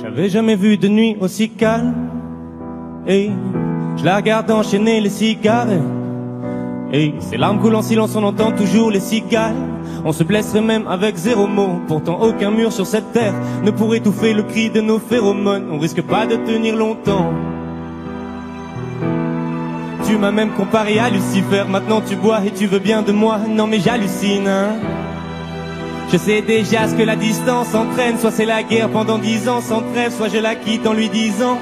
J'avais jamais vu de nuit aussi calme, et je la regarde enchaîner les cigares, et ses larmes coulent en silence, on entend toujours les cigales. On se blesserait même avec zéro mot, pourtant aucun mur sur cette terre ne pourrait étouffer le cri de nos phéromones. On risque pas de tenir longtemps. Tu m'as même comparé à Lucifer, maintenant tu bois et tu veux bien de moi. Non mais j'hallucine, hein. Je sais déjà ce que la distance entraîne. Soit c'est la guerre pendant 10 ans sans trêve, soit je la quitte en lui disant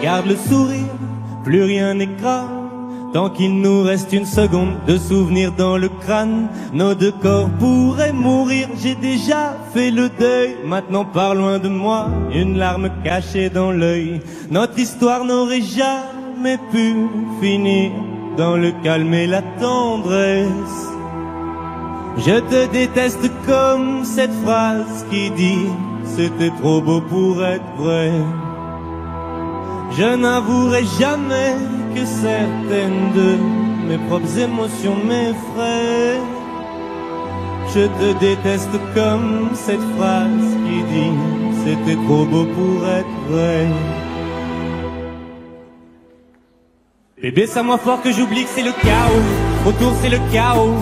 garde le sourire, plus rien n'est grave, tant qu'il nous reste une seconde de souvenir dans le crâne. Nos deux corps pourraient mourir, j'ai déjà fait le deuil. Maintenant pars loin de moi, une larme cachée dans l'œil. Notre histoire n'aurait jamais pu finir dans le calme et la tendresse. Je te déteste comme cette phrase qui dit c'était trop beau pour être vrai. Je n'avouerai jamais que certaines de mes propres émotions m'effraient. Je te déteste comme cette phrase qui dit c'était trop beau pour être vrai. Bébé, serre-moi fort que j'oublie que c'est le chaos. Autour c'est le chaos.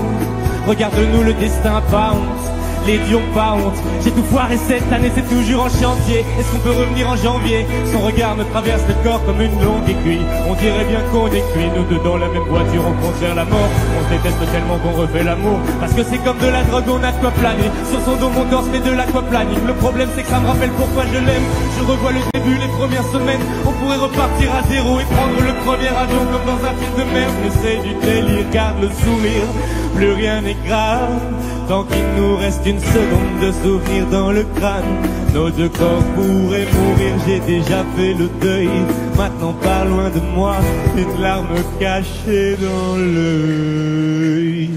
Regarde-nous, le destin pas honte. Les lions pas honte. J'ai tout foiré cette année, c'est toujours en chantier. Est-ce qu'on peut revenir en janvier? Son regard me traverse le corps comme une longue aiguille. On dirait bien qu'on est cuits, nous deux dans la même voiture, on compte vers la mort. On se déteste tellement qu'on refait l'amour. Parce que c'est comme de la drogue, on a de quoi planer. Sur son dos, mon torse fait de l'aquaplaning. Le problème c'est que ça me rappelle pourquoi je l'aime. Je revois le début, les premières semaines. On pourrait repartir à zéro et prendre le premier avion comme dans un film de merde. Mais c'est du délire, garde le sourire. Plus rien n'est grave tant qu'il nous reste une seconde de souvenir dans le crâne. Nos deux corps pourraient mourir, j'ai déjà fait le deuil. Maintenant pas loin de moi, une larme cachée dans l'œil.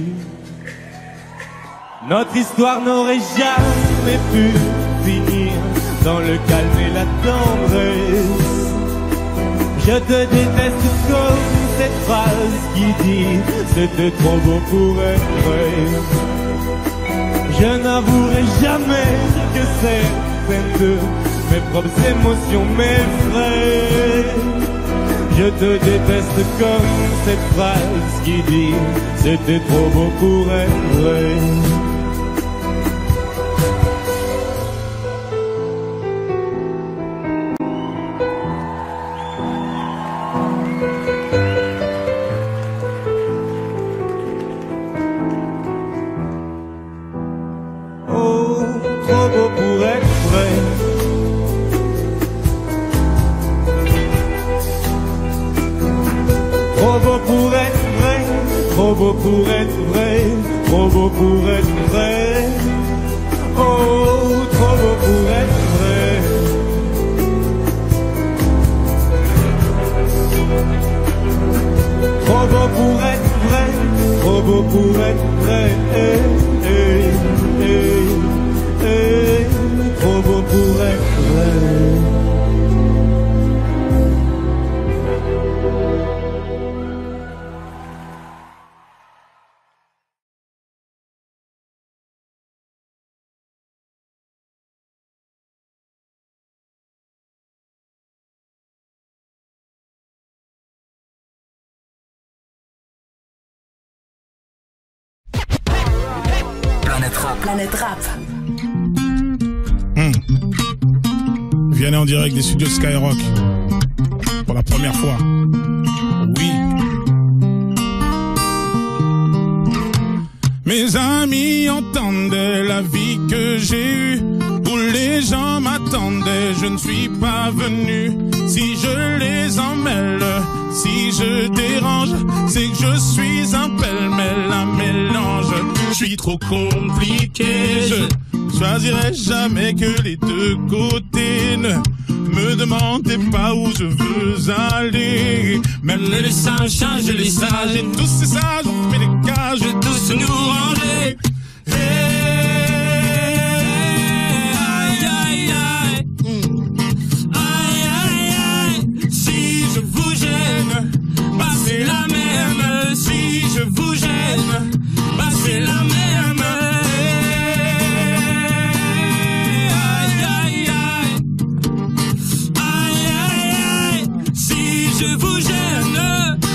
Notre histoire n'aurait jamais pu finir dans le calme et la tendresse. Je te déteste comme cette phrase qui dit c'était trop beau pour être vrai. Je n'avouerai jamais que certaines de mes propres émotions m'effraient. Je te déteste comme cette phrase qui dit c'était trop beau pour être vrai. Trop beau pour être vrai, trop beau pour être vrai. Oh, trop beau pour être vrai. Trop beau pour être vrai, trop beau pour être vrai. Trop beau pour être vrai. Planète Rap. Vianney en direct des studios Skyrock. Pour la première fois. Oui. Mes amis entendaient la vie que j'ai eue, où les gens m'attendaient, je ne suis pas venu. Si je les emmêle, si je dérange, c'est que je suis un pêle-mêle, un mélange. Je suis trop compliqué, je choisirai jamais que les deux côtés. Ne me demandez pas où je veux aller. Même les singes changent les sages, et tous ces sages ont fait des cages, et tous nous ranger. Si je vous gêne, bah c'est la même. Si je vous gêne, bah c'est la même. Si je vous gêne,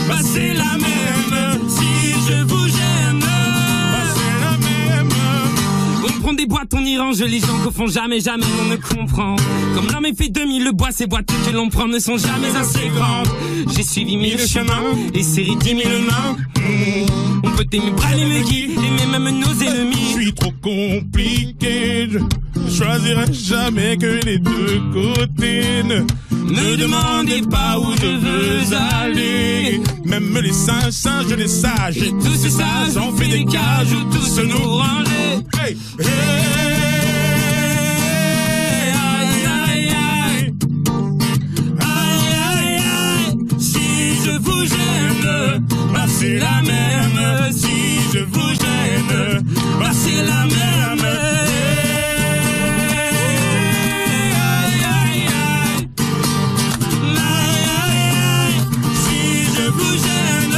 bah c'est la même. Si je vous gêne, bah c'est la même. On prend des boîtes, on y range les gens qu'au fond jamais on ne comprend. Comme l'homme est fait 2000, le bois, ces boîtes que l'on prend ne sont jamais assez grandes. J'ai suivi 1000 chemins, et série 10 000 mains. On peut aimer bras les me guider, aimer même nos ennemis. Je suis trop compliqué, je choisirai jamais que les deux côtés. Ne me demandez pas où je veux aller. Même les singes, les sages, et tous ces sages ont fait des cages où tous nous ranger. Hey, hey. Si je vous gêne, bah c'est la même. Si je vous gêne, bah c'est la même. Si je vous gêne,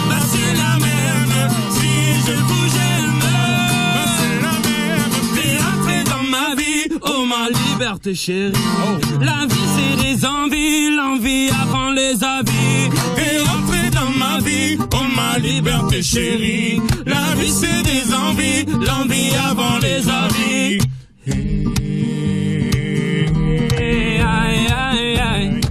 bah c'est la même. Si je vous gêne, bah c'est la même. T'es entré dans ma vie, oh ma liberté chérie. La vie c'est des envies, l'envie apprend les avis. T'es rentré liberté chérie. La vie c'est des envies, l'envie avant les avis. Aïe aïe aïe,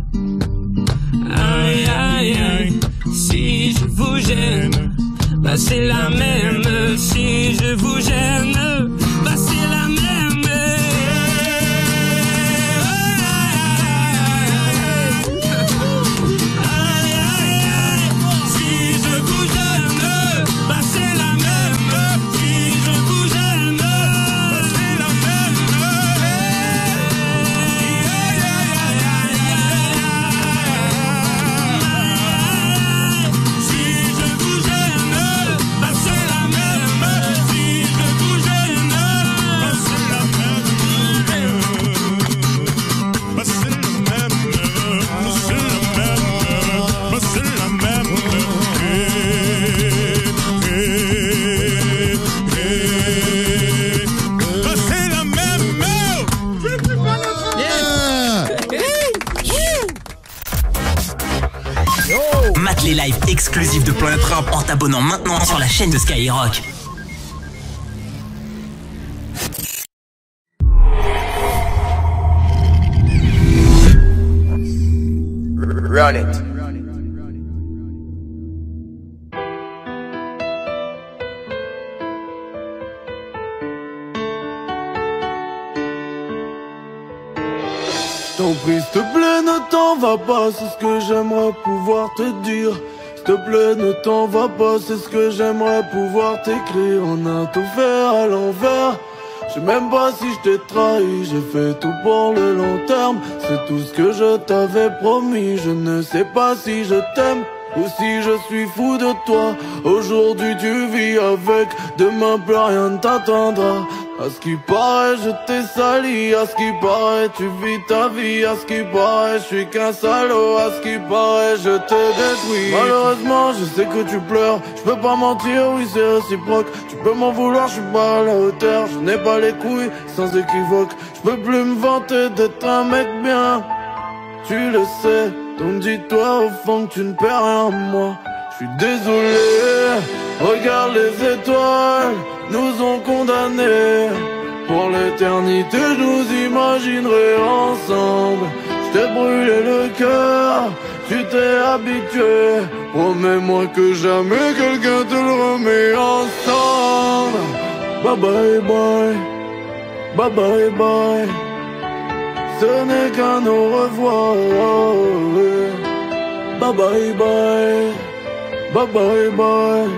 aïe aïe aïe. Si je vous gêne, bah c'est la même. Si je vous gêne, bah c'est la même. Mate les lives exclusifs de Planet Rap en t'abonnant maintenant sur la chaîne de Skyrock. Run it. T'en prie, s'il te plaît, ne t'en va pas, c'est ce que j'aimerais pouvoir te dire. S'il te plaît, ne t'en va pas, c'est ce que j'aimerais pouvoir t'écrire. On a tout fait à l'envers, je sais même pas si je t'ai trahi. J'ai fait tout pour le long terme, c'est tout ce que je t'avais promis. Je ne sais pas si je t'aime ou si je suis fou de toi. Aujourd'hui tu vis avec, demain plus rien ne t'attendra. À ce qui paraît je t'ai sali, à ce qui paraît tu vis ta vie, à ce qui paraît je suis qu'un salaud, à ce qui paraît je te détruis. Malheureusement je sais que tu pleures, je peux pas mentir, oui c'est réciproque. Tu peux m'en vouloir, je suis pas à la hauteur, je n'ai pas les couilles sans équivoque. Je peux plus me vanter d'être un mec bien, tu le sais. Donc dis-toi au fond que tu ne perds rien à moi. Je suis désolé, regarde les étoiles, nous ont condamnés. Pour l'éternité je nous imaginerai ensemble. Je t'ai brûlé le cœur, tu t'es habitué. Promets-moi que jamais quelqu'un te le remet ensemble. Bye bye bye, bye bye bye. Ce n'est qu'un au revoir. Bye bye bye, bye bye bye.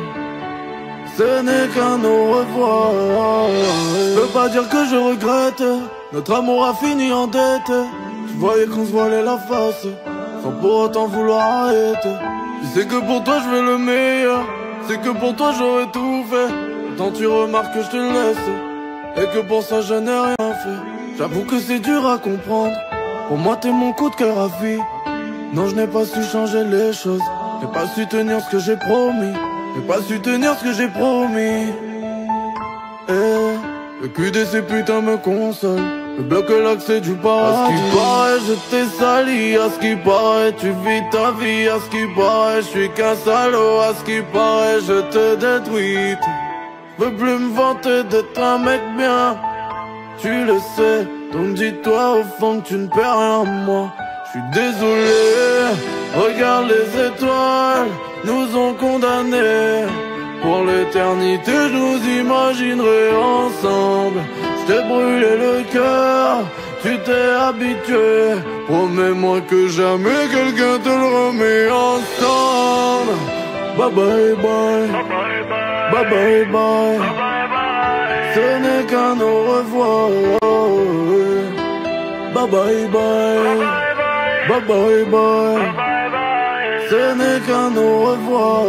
Ce n'est qu'un au revoir. Je peux pas dire que je regrette, notre amour a fini en dette. Je voyais qu'on se voilait la face, sans pour autant vouloir arrêter. Tu sais que pour toi je veux le meilleur, c'est que pour toi j'aurais tout fait. Pourtant tu remarques que je te laisse, et que pour ça je n'ai rien fait. J'avoue que c'est dur à comprendre, pour moi t'es mon coup de cœur à vie. Non je n'ai pas su changer les choses, j'ai pas su tenir ce que j'ai promis. J'ai pas su tenir ce que j'ai promis. Le cul de ces putains me console, me bloque l'accès du paradis. À ce qui paraît je t'ai sali, à ce qui paraît tu vis ta vie. À ce qui paraît je suis qu'un salaud, à ce qui paraît je te détruis. Je veux plus me vanter d'être un mec bien, tu le sais. Donc dis-toi au fond que tu ne perds rien à moi. Je suis désolé, regarde les étoiles, nous ont condamnés. Pour l'éternité je nous imaginerai ensemble. Je t'ai brûlé le cœur, tu t'es habitué. Promets-moi que jamais quelqu'un te le remet ensemble. Bye bye bye, bye bye bye. Ce n'est qu'un au revoir. Bye bye bye, bye bye bye. Ce n'est qu'un au revoir.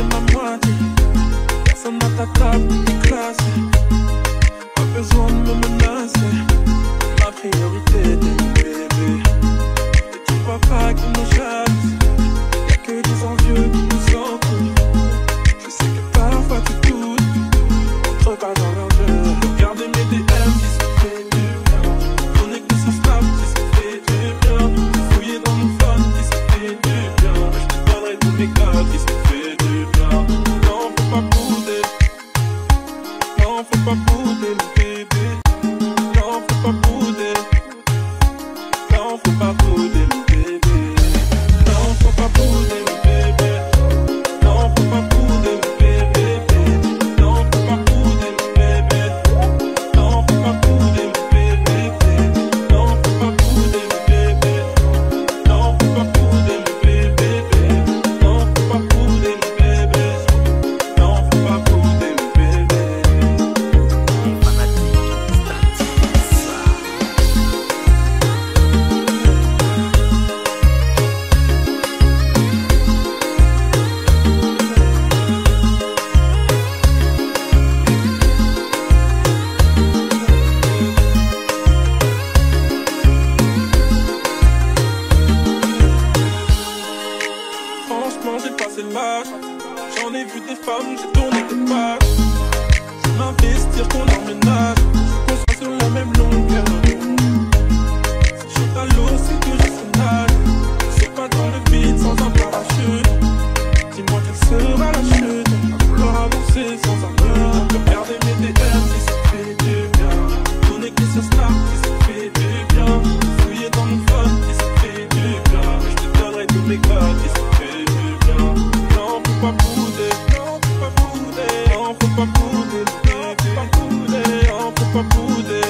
t'es ma moitié. Personne n'a ta table, t'es classé. Pas besoin de me menacer. Ma priorité t'es mon bébé. Et tu vois pas qu'ils nous jalouses. Y'a que des envieux qui nous entourent. Je sais que parfois tu doutes. Entre pas dans leur jeu. Regardez mes DM si ça fait du bien. Connecter sur Snap si ça fait du bien. Fouiller dans mon phone si ça fait du bien. Je te donnerai tous mes codes si ça fait du bien. Non, faut pas bouder. Non, faut pas bouder mon bébé. Non, faut pas bouder. Non, faut pas bouder mon bébé. Non, faut pas bouder mon bébé. Non, faut pas bouder mon bébé. Non, faut pas bouder mon bébé. Non, faut pas bouder mon bébé. Non, faut pas bouder mon bébé. Non, faut pas bouder mon bébé. Non, faut pas bouder mon bébé. Non, faut pas bouder mon bébé. Franchement, j'ai passé l'âge. J'en ai vu des femmes, j'ai tourné des pages. Je veux m'investir, qu'on emménage. Je veux qu'on soit sur la même longueur d'onde. Si je suis à l'eau, c'est que je sais nager. C'est pas dans le vide sans un parachute. Dis-moi quelle sera la chute. À vouloir avancer sans armure. Regardez mes DM si ça fait du bien. Connecter sur Snap si ça fait du bien. Fouiller dans mon phone si ça fait du bien. Je te donnerai tous mes codes si ça fait du bien. Non, faut pas bouder. Non, faut pas bouder. Non, faut pas bouder. Non, faut pas bouder. Non, faut pas bouder.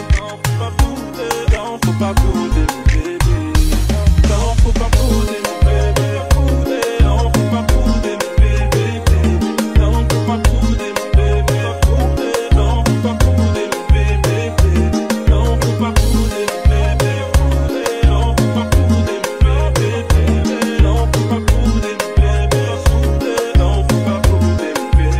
Non, faut pas bouder mon bébé. Non, faut pas bouder mon bébé. Non, faut pas bouder mon bébé. Non, faut pas bouder mon bébé. Non, faut pas bouder mon bébé. Non, faut pas bouder mon bébé. Non, faut pas bouder mon bébé. Non, faut pas bouder mon bébé. Non, faut pas bouder mon bébé.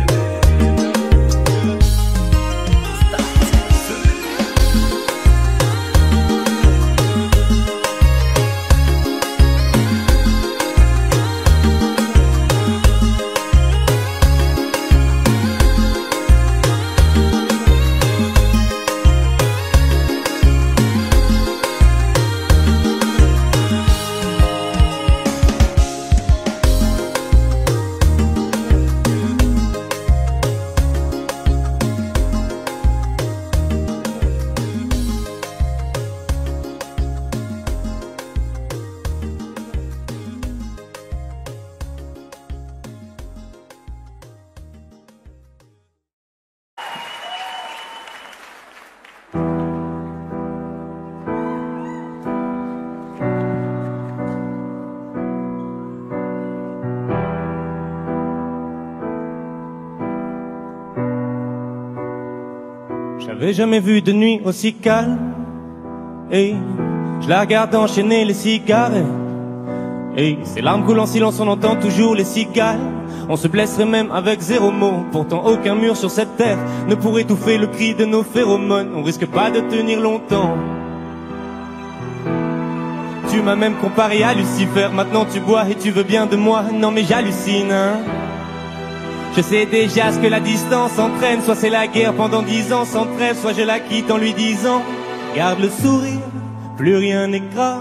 J'avais jamais vu de nuit aussi calme. Et je la regarde enchaîner les cigarettes. Et ses larmes coulent en silence, on entend toujours les cigales. On se blesserait même avec zéro mot. Pourtant aucun mur sur cette terre ne pourrait étouffer le cri de nos phéromones. On risque pas de tenir longtemps. Tu m'as même comparé à Lucifer. Maintenant tu bois et tu veux bien de moi. Non mais j'hallucine, hein. Je sais déjà ce que la distance entraîne. Soit c'est la guerre pendant 10 ans sans trêve, soit je la quitte en lui disant garde le sourire, plus rien n'est grave.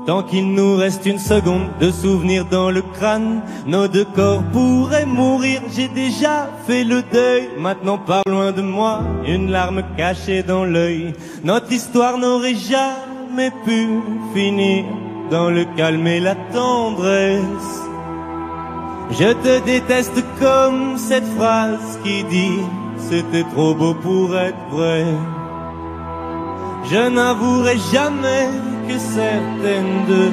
Tant qu'il nous reste une seconde de souvenir dans le crâne, nos deux corps pourraient mourir. J'ai déjà fait le deuil, maintenant pars loin de moi, une larme cachée dans l'œil. Notre histoire n'aurait jamais pu finir dans le calme et la tendresse. Je te déteste comme cette phrase qui dit c'était trop beau pour être vrai. Je n'avouerai jamais que certaines de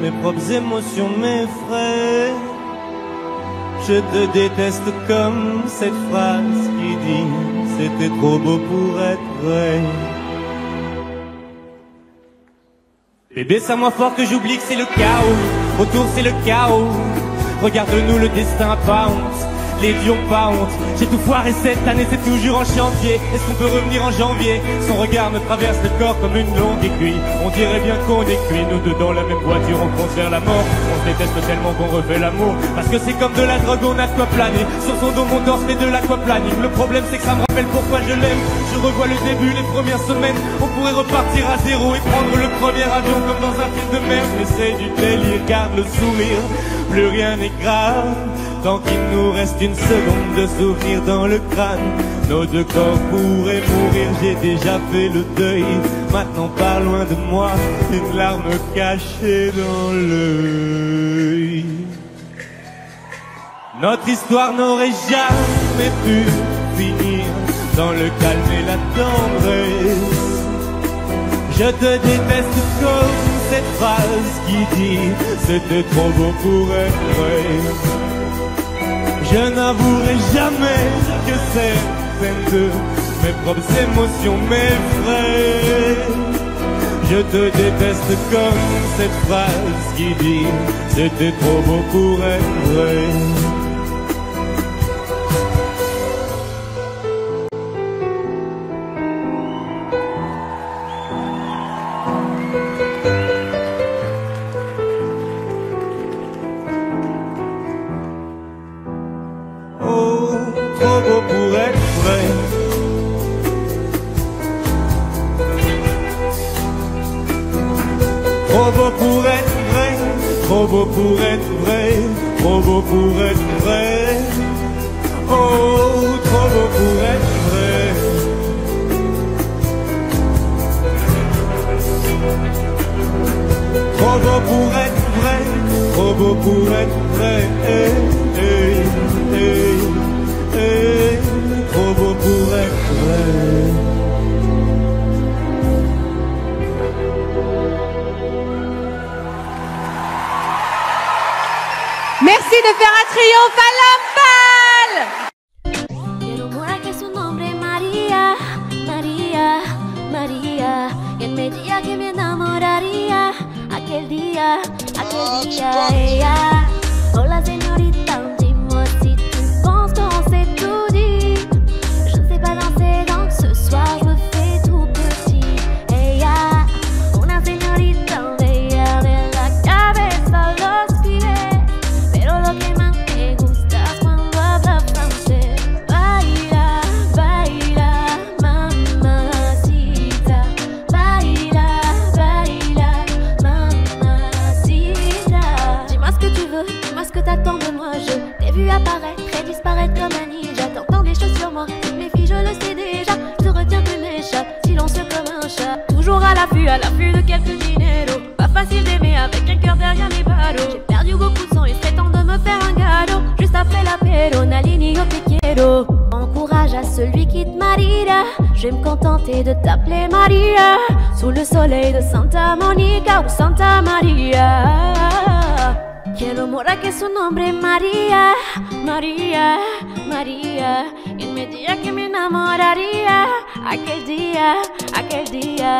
mes propres émotions m'effraient. Je te déteste comme cette phrase qui dit c'était trop beau pour être vrai. Bébé, serre-moi fort que j'oublie que c'est le chaos. Autour c'est le chaos. Regarde-nous, le destin bounce. les dions pas honte. J'ai tout foiré cette année, c'est toujours en chantier. Est-ce qu'on peut revenir en janvier? Son regard me traverse le corps comme une longue aiguille. On dirait bien qu'on est cuits, nous deux dans la même voiture, on compte vers la mort. On se déteste tellement qu'on refait l'amour, parce que c'est comme de la drogue, on a de quoi planer. Sur son dos mon torse fait de l'aquaplaning. Le problème c'est que ça me rappelle pourquoi je l'aime. Je revois le début, les premières semaines. On pourrait repartir à zéro et prendre le premier avion comme dans un film de merde. Mais c'est du délire, garde le sourire, plus rien n'est grave tant qu'il nous reste une seconde de souvenir dans le crâne. Nos deux corps pourraient mourir, j'ai déjà fait le deuil. Maintenant pas loin de moi, une larme cachée dans l'œil. Notre histoire n'aurait jamais pu finir dans le calme et la tendresse. Je te déteste comme cette phrase qui dit c'était trop beau pour être vrai. Je n'avouerai jamais que certaines de mes propres émotions m'effraient. Je te déteste comme cette phrase qui dit c'était trop beau pour être vrai. Trop beau pour être vrai, trop beau pour être vrai. Oh, trop beau pour être vrai. Trop beau pour être vrai, trop beau pour être vrai. Trop beau pour être vrai. Merci de faire un triomphe à Lampal. Quiero morar que su nombre es María, María, María. Y él me diría que me enamoraría aquel día, ella. Hola señorita, dis-moi si tu penses qu'on s'est tout dit. Je ne sais pas danser donc ce soir je me fais tout petit. Ella, una señorita bella de la cabeza a los pies. Pero lo que más me gusta es cuando habla francés. Baila, baila, mamacita. Baila, baila, mamacita. Dis-moi ce que tu veux, dis-moi ce que t'attends de moi. Je t'ai vu apparaître et disparaître comme un ninja. T'entends des choses sur moi, toutes mes filles je le sais déjà. Je te retiens, tu m'échappes, silencieux comme un chat. Toujours à l'affût de quelques dinero. Pas facile d'aimer avec un cœur derrière les barreaux. J'ai perdu beaucoup de sang, il serait temps de me faire un cadeau. Juste après l'apéro, Nalini yo te quiero. Encourage à celui qui te mariera. Je vais me contenter de t'appeler Maria. Sous le soleil de Santa Monica ou Santa Maria. Quiero morar que su nombre es María, María, María. Y él me diría que me enamoraría aquel día,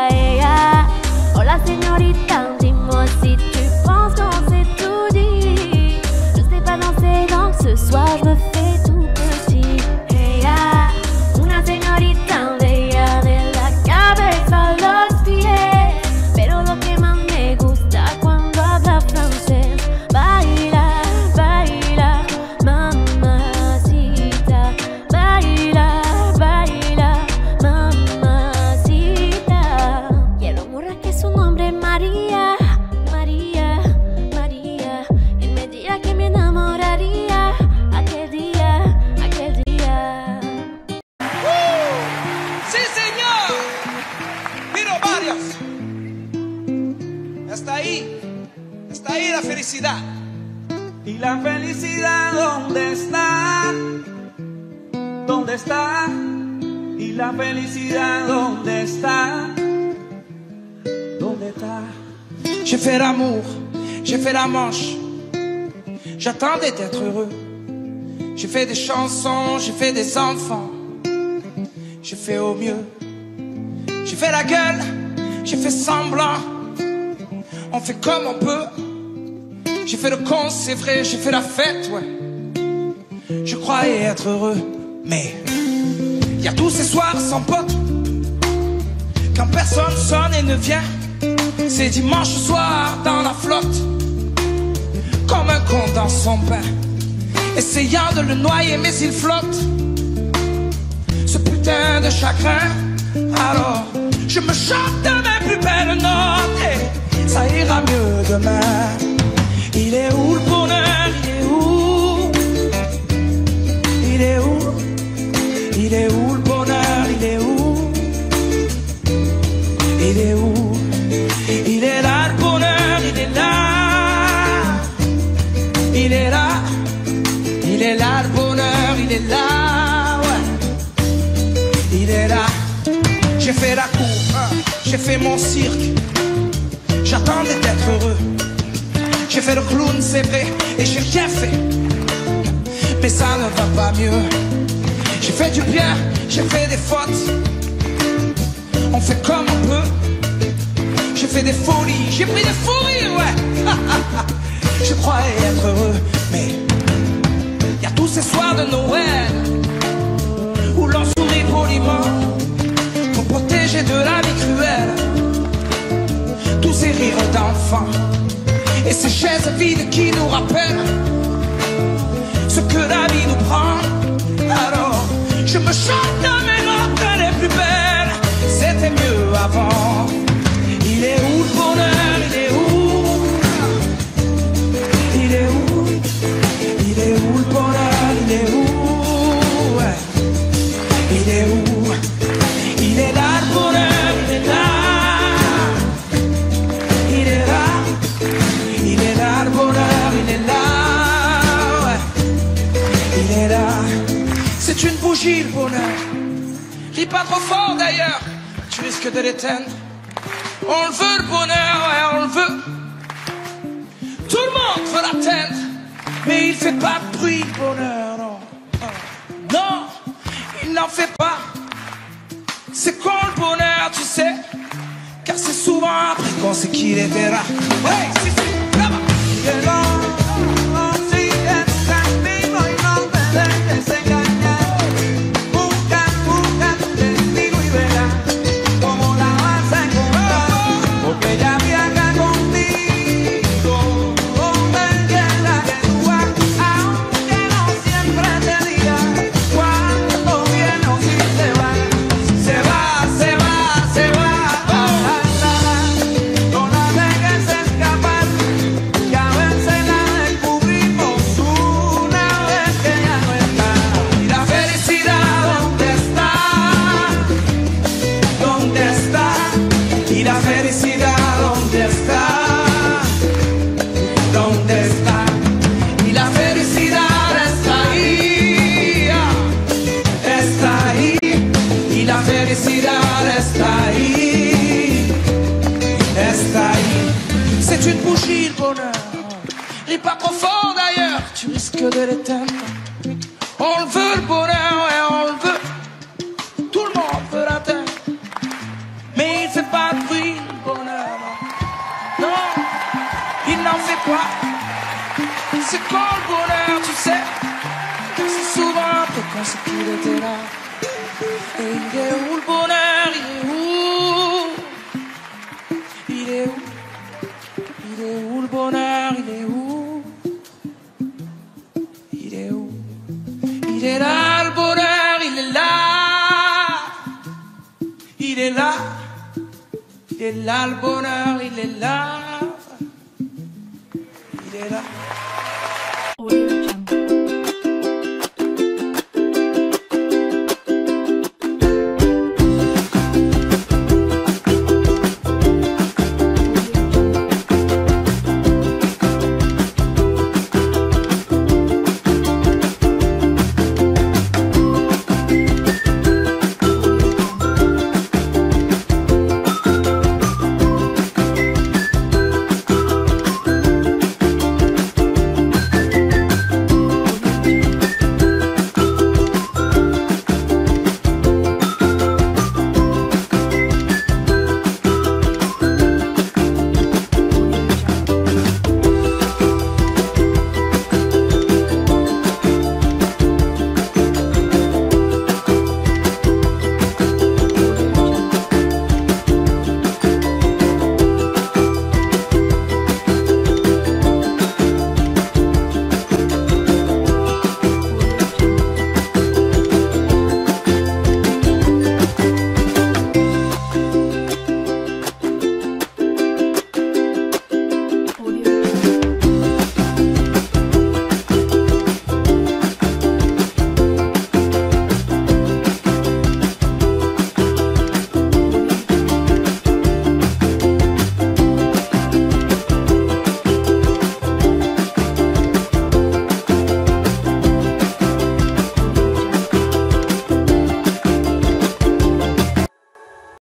ella. Hola señorita, dis-moi si tu penses qu'on s'est tout dit. Je sais pas danser donc ce soir je me fais tout petit. Ella, una señorita bella de la cabeza a los pies. Pero lo que más me gusta cuando habla francés. Baila, baila, mamacita. Baila, baila, mamacita. Quiero morar que su nombre es María, María, María. Él me diría que me enamoraría aquel día, aquel día. ¡Sí, señor! Miro varios. Está ahí la felicidad. ¿Y la felicidad dónde está? ¿Dónde está? ¿Y la felicidad dónde está? ¿Dónde está? J'ai fait l'amour, j'ai fait la manche. J'attendais d'être heureux. J'ai fait des chansons, j'ai fait des enfants. J'ai fait au mieux. J'ai fait la gueule, j'ai fait semblant. On fait comme on peut. J'ai fait le con, c'est vrai, j'ai fait la fête, ouais. je croyais être heureux, mais y a tous ces soirs sans pote, quand personne sonne et ne vient. C'est dimanche soir dans la flotte, comme un con dans son bain, essayant de le noyer mais il flotte, ce putain de chagrin. Alors je me chante de mes plus belles notes et ça ira mieux demain. Il est où le bonheur? Il est où? Il est où? Il est où le bonheur? Il est où? Il est où? Il est là le bonheur, il est là. Il est là. Il est là le bonheur, il est là. Ouais. Il est là. J'ai fait la cour, j'ai fait mon cirque. J'attendais d'être heureux. J'ai fait le clown, c'est vrai, et j'ai rien fait. Mais ça ne va pas mieux. J'ai fait du bien, j'ai fait des fautes. On fait comme on peut. J'ai fait des folies, j'ai pris des fous rires, ouais. Je croyais être heureux, mais y a tous ces soirs de Noël où l'on sourit poliment pour protéger de la vie cruelle tous ces rires d'enfants et ces chaises vides qui nous rappellent ce que la vie nous prend. Alors je me chante dans mes notes les plus belles. C'était mieux avant. Il est où le bonheur? Il est où? Il est où? Il est où le bonheur? Il est où? Ouais. Il est où? Il est là le bonheur, il est là. Il est là. Il est là le bonheur, il est là. Ouais. Il est là. C'est une bougie le bonheur. Ris pas trop fort d'ailleurs, tu risques de l'éteindre. On le veut le bonheur, ouais, on le veut. Tout le monde veut l'atteindre, mais il fait pas de bruit le bonheur, non. Non, il n'en fait pas. C'est con le bonheur, tu sais, car c'est souvent après qu'on sait qu'il était là. Ouais, c'est là-bas. Il est là. C'est une bougie le bonheur. Ris pas trop fort d'ailleurs, tu risques de l'éteindre. On le veut le bonheur, ouais, on le veut. Tout le monde veut l'atteindre, mais il fait pas de bruit le bonheur. Non, il n'en fait pas. C'est quand le bonheur, tu sais, car c'est souvent après qu'on sait qu'il était là. Et il est où le bonheur? Il est où? Il est où? Il est où le bonheur? Il est où? Il est où? Il est là le bonheur, il est là. Il est là. Il est là le bonheur, il est là.